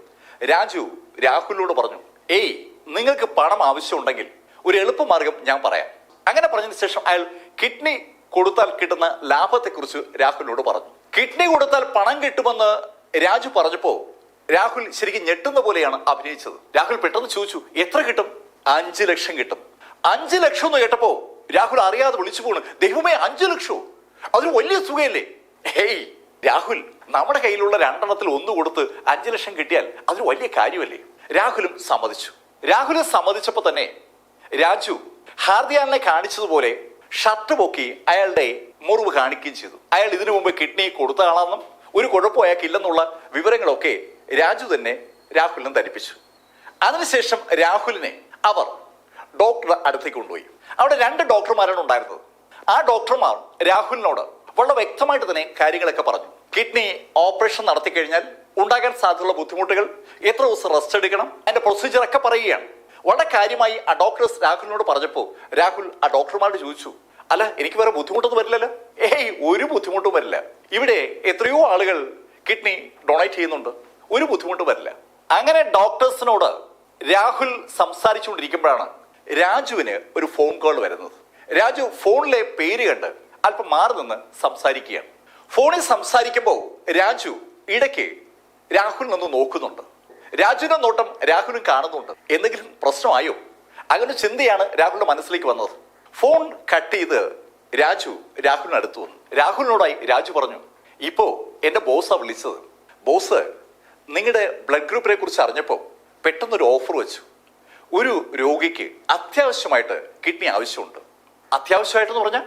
രാജു രാഹുലിനോട് പറഞ്ഞു, ഏയ് നിങ്ങൾക്ക് പണം ആവശ്യമുണ്ടെങ്കിൽ ഒരു എളുപ്പമാർഗം ഞാൻ പറയാം. അങ്ങനെ പറഞ്ഞതിന് ശേഷം അയാൾ കിഡ്നി കൊടുത്താൽ കിട്ടുന്ന ലാഭത്തെക്കുറിച്ച് രാഹുലിനോട് പറഞ്ഞു. കിഡ്നി കൊടുത്താൽ പണം കിട്ടുമെന്ന് രാജു പറഞ്ഞപ്പോ രാഹുൽ ശരിക്കും ഞെട്ടുന്ന പോലെയാണ് അഭിനയിച്ചത്. രാഹുൽ പെട്ടെന്ന് ചോദിച്ചു, എത്ര കിട്ടും? 5 ലക്ഷം കിട്ടും. 5 ലക്ഷം എന്ന് കേട്ടപ്പോ രാഹുൽ അറിയാതെ വിളിച്ചു പോണു, ദൈവമേ 5 ലക്ഷോ? അതൊരു വലിയ തുകയല്ലേ? ഹേയ് രാഹുൽ, നമ്മുടെ കയ്യിലുള്ള 2 1 കൊടുത്ത് 5 ലക്ഷം കിട്ടിയാൽ അതൊരു വലിയ കാര്യമല്ലേ? രാഹുലും സമ്മതിച്ചു. രാഹുൽ സമ്മതിച്ചപ്പോ തന്നെ രാജു ഹാർദിയാലിനെ കാണിച്ചതുപോലെ ഷർട്ട് പൊക്കി അയാളുടെ മുറിവ് കാണിക്കുകയും ചെയ്തു. അയാൾ ഇതിനു മുമ്പ് കിഡ്നി കൊടുത്ത ആളാണെന്നും ഒരു കുഴപ്പം അയാൾക്കില്ലെന്നുള്ള വിവരങ്ങളൊക്കെ രാജു തന്നെ രാഹുലിനെ ധരിപ്പിച്ചു. അതിനുശേഷം രാഹുലിനെ അവർ ഡോക്ടറുടെ അടുത്തേക്ക് കൊണ്ടുപോയി. അവിടെ 2 ഡോക്ടർമാരാണ് ഉണ്ടായിരുന്നത്. ആ ഡോക്ടർമാർ രാഹുലിനോട് വളരെ വ്യക്തമായിട്ട് തന്നെ കാര്യങ്ങളൊക്കെ പറഞ്ഞു. കിഡ്നി ഓപ്പറേഷൻ നടത്തി കഴിഞ്ഞാൽ ഉണ്ടാകാൻ സാധ്യതയുള്ള ബുദ്ധിമുട്ടുകൾ, എത്ര ദിവസം റെസ്റ്റ് എടുക്കണം, അതിന്റെ പ്രൊസീജിയർ ഒക്കെ പറയുകയാണ്. വളരെ കാര്യമായി ആ ഡോക്ടേഴ്സ് രാഹുലിനോട് പറഞ്ഞപ്പോൾ രാഹുൽ ആ ഡോക്ടർമാരോട് ചോദിച്ചു, അല്ല എനിക്ക് വേറെ ബുദ്ധിമുട്ടൊന്നും വരില്ലല്ലോ? ഏയ് ഒരു ബുദ്ധിമുട്ടും വരില്ല. ഇവിടെ എത്രയോ ആളുകൾ കിഡ്നി ഡൊണേറ്റ് ചെയ്യുന്നുണ്ട്, ഒരു ബുദ്ധിമുട്ടും വരില്ല. അങ്ങനെ ഡോക്ടേഴ്സിനോട് രാഹുൽ സംസാരിച്ചുകൊണ്ടിരിക്കുമ്പോഴാണ് രാജുവിന് ഒരു ഫോൺ കോൾ വരുന്നത്. രാജു ഫോണിലെ പേര് കണ്ട് അല്പം മാറി നിന്ന് സംസാരിക്കുകയാണ്. ഫോണിൽ സംസാരിക്കുമ്പോൾ രാജു ഇടയ്ക്ക് രാഹുലിനൊന്ന് നോക്കുന്നുണ്ട്. രാജുവിന്റെ നോട്ടം രാഹുലും കാണുന്നുണ്ട്. എന്തെങ്കിലും പ്രശ്നമായോ? അങ്ങനെ ചിന്തയാണ് രാഹുലിന്റെ മനസ്സിലേക്ക് വന്നത്. ഫോൺ കട്ട് ചെയ്ത് രാജു രാഹുലിന് അടുത്ത് വന്നു. രാഹുലിനോടായി രാജു പറഞ്ഞു, ഇപ്പോ എന്റെ ബോസാ വിളിച്ചത്. ബോസ് നിങ്ങളുടെ ബ്ലഡ് ഗ്രൂപ്പിനെ കുറിച്ച് അറിഞ്ഞപ്പോൾ പെട്ടെന്നൊരു ഓഫർ വെച്ചു. ഒരു രോഗിക്ക് അത്യാവശ്യമായിട്ട് കിഡ്നി ആവശ്യമുണ്ട്. അത്യാവശ്യമായിട്ടെന്ന് പറഞ്ഞാൽ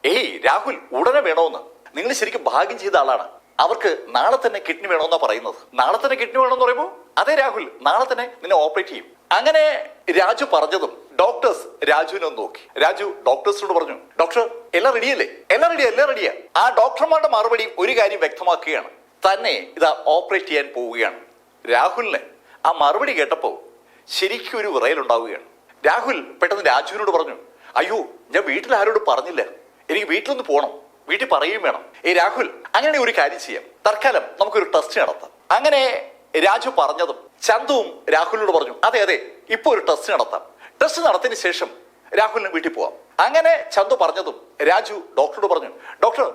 ഏയ് രാഹുൽ ഉടനെ വേണമെന്ന്. നിങ്ങൾ ശരിക്കും ഭാഗ്യം ചെയ്ത ആളാണ്. അവർക്ക് നാളെ തന്നെ കിഡ്നി വേണമെന്നാ പറയുന്നത്. നാളെ തന്നെ കിഡ്നി വേണമെന്ന് പറയുമ്പോൾ അതെ രാഹുൽ, നാളെ തന്നെ നിന്നെ ഓപ്പറേറ്റ് ചെയ്യും. അങ്ങനെ രാജു പറഞ്ഞതും ഡോക്ടേഴ്സ് രാജുവിനെ ഒന്ന് നോക്കി. രാജു ഡോക്ടേഴ്സിനോട് പറഞ്ഞു, ഡോക്ടർ എല്ലാം റെഡിയല്ലേ? എല്ലാം റെഡിയാ. ആ ഡോക്ടർമാരുടെ മറുപടി ഒരു കാര്യം വ്യക്തമാക്കുകയാണ്, തന്നെ ഇതാ ഓപ്പറേറ്റ് ചെയ്യാൻ പോവുകയാണ്. രാഹുലിന് ആ മറുപടി കേട്ടപ്പോ ശരിക്കും ഒരു വിറയലുണ്ടാവുകയാണ്. രാഹുൽ പെട്ടെന്ന് രാജുവിനോട് പറഞ്ഞു, അയ്യോ ഞാൻ വീട്ടിൽ ആരോട് പറഞ്ഞില്ല, എനിക്ക് വീട്ടിലൊന്ന് പോകണം, വീട്ടിൽ പറയുകയും വേണം. രാഹുൽ അങ്ങനെ ഒരു കാര്യം ചെയ്യാം, തൽക്കാലം നമുക്കൊരു ടെസ്റ്റ് നടത്താം. അങ്ങനെ രാജു പറഞ്ഞതും ചന്തുവും രാഹുലിനോട് പറഞ്ഞു, അതെ ഇപ്പൊ ഒരു ടെസ്റ്റ് നടത്താം. ടെസ്റ്റ് നടത്തിയതിനു ശേഷം രാഹുലിന് വീട്ടിൽ പോവാം. അങ്ങനെ ചന്തു പറഞ്ഞതും രാജു ഡോക്ടറോട് പറഞ്ഞു, ഡോക്ടർ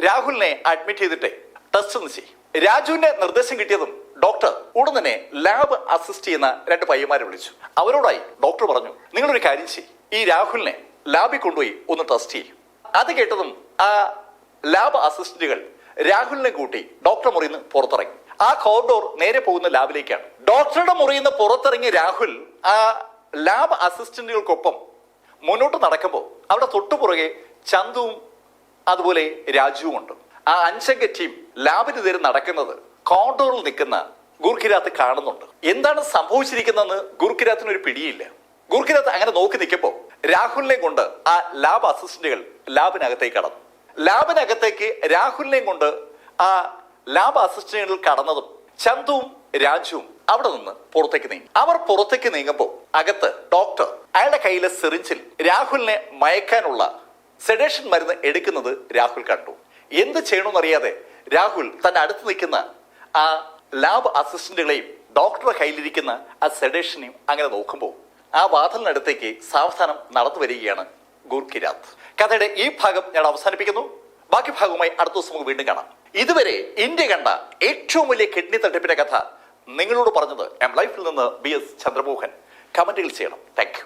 രാഹുലിനെ അഡ്മിറ്റ് ചെയ്തിട്ടേ ടെസ്റ്റ് ഒന്ന് ചെയ്യും. രാജുവിന്റെ നിർദ്ദേശം കിട്ടിയതും ഡോക്ടർ ഉടൻ തന്നെ ലാബ് അസിസ്റ്റ് ചെയ്യുന്ന 2 പയ്യന്മാരെ വിളിച്ചു. അവരോടായി ഡോക്ടർ പറഞ്ഞു, നിങ്ങളൊരു കാര്യം ചെയ്യും, ഈ രാഹുലിനെ ലാബിൽ കൊണ്ടുപോയി ഒന്ന് ടെസ്റ്റ് ചെയ്യും. അത് കേട്ടതും ആ ലാബ് അസിസ്റ്റന്റുകൾ രാഹുലിനെ കൂട്ടി ഡോക്ടർ മുറിയിൽ നിന്ന് പുറത്തിറങ്ങി. ആ കോറിഡോർ നേരെ പോകുന്ന ലാബിലേക്കാണ്. ഡോക്ടറുടെ മുറിയിൽ നിന്ന് പുറത്തിറങ്ങിയ രാഹുൽ ആ ലാബ് അസിസ്റ്റന്റുകൾക്കൊപ്പം മുന്നോട്ട് നടക്കുമ്പോൾ അവിടെ തൊട്ടുപുറകെ ചന്തുവും അതുപോലെ രാജുവും ഉണ്ട്. ആ 5 അംഗ ടീം ലാബിന് നേരെ നടക്കുന്നത് കോറിഡോറിൽ നിൽക്കുന്ന ഗുർഖിരാത്ത് കാണുന്നുണ്ട്. എന്താണ് സംഭവിച്ചിരിക്കുന്നതെന്ന് ഗുർഖിരാത്തിന് ഒരു പിടിയില്ല. ഗുർഖിരാത്ത് അങ്ങനെ നോക്കി നിൽക്കുമ്പോൾ രാഹുലിനെ കൊണ്ട് ആ ലാബ് അസിസ്റ്റന്റുകൾ ലാബിനകത്തേക്ക് കടന്നു. ലാബിനകത്തേക്ക് രാഹുലിനെയും കൊണ്ട് ആ ലാബ് അസിസ്റ്റന്റുകൾ കടന്നതും ചന്തുവും രാജുവും അവിടെ നിന്ന് പുറത്തേക്ക് നീങ്ങി. അവർ പുറത്തേക്ക് നീങ്ങുമ്പോൾ അകത്ത് ഡോക്ടർ അയാളുടെ കയ്യിലെ സിറിഞ്ചിൽ രാഹുലിനെ മയക്കാനുള്ള സെഡേഷൻ മരുന്ന് എടുക്കുന്നത് രാഹുൽ കണ്ടു. എന്ത് ചെയ്യണമെന്നറിയാതെ രാഹുൽ തന്റെ അടുത്ത് നിൽക്കുന്ന ആ ലാബ് അസിസ്റ്റന്റുകളെയും ഡോക്ടറുടെ കയ്യിലിരിക്കുന്ന ആ സെഡേഷനെയും അങ്ങനെ നോക്കുമ്പോൾ ആ വാതിലിനടുത്തേക്ക് സാവധാനം നടന്നു വരികയാണ് ഗുർഖിരാത്ത്. കഥയുടെ ഈ ഭാഗം ഞാൻ അവസാനിപ്പിക്കുന്നു. ബാക്കി ഭാഗവുമായി അടുത്ത ദിവസം നമുക്ക് വീണ്ടും കാണാം. ഇതുവരെ ഇന്ത്യ കണ്ട ഏറ്റവും വലിയ കിഡ്നി തട്ടിപ്പിന്റെ കഥ നിങ്ങളോട് പറഞ്ഞത് എം ലൈഫിൽ നിന്ന് BS ചന്ദ്രമോഹൻ. കമന്റുകൾ ചെയ്യണം. Thank you.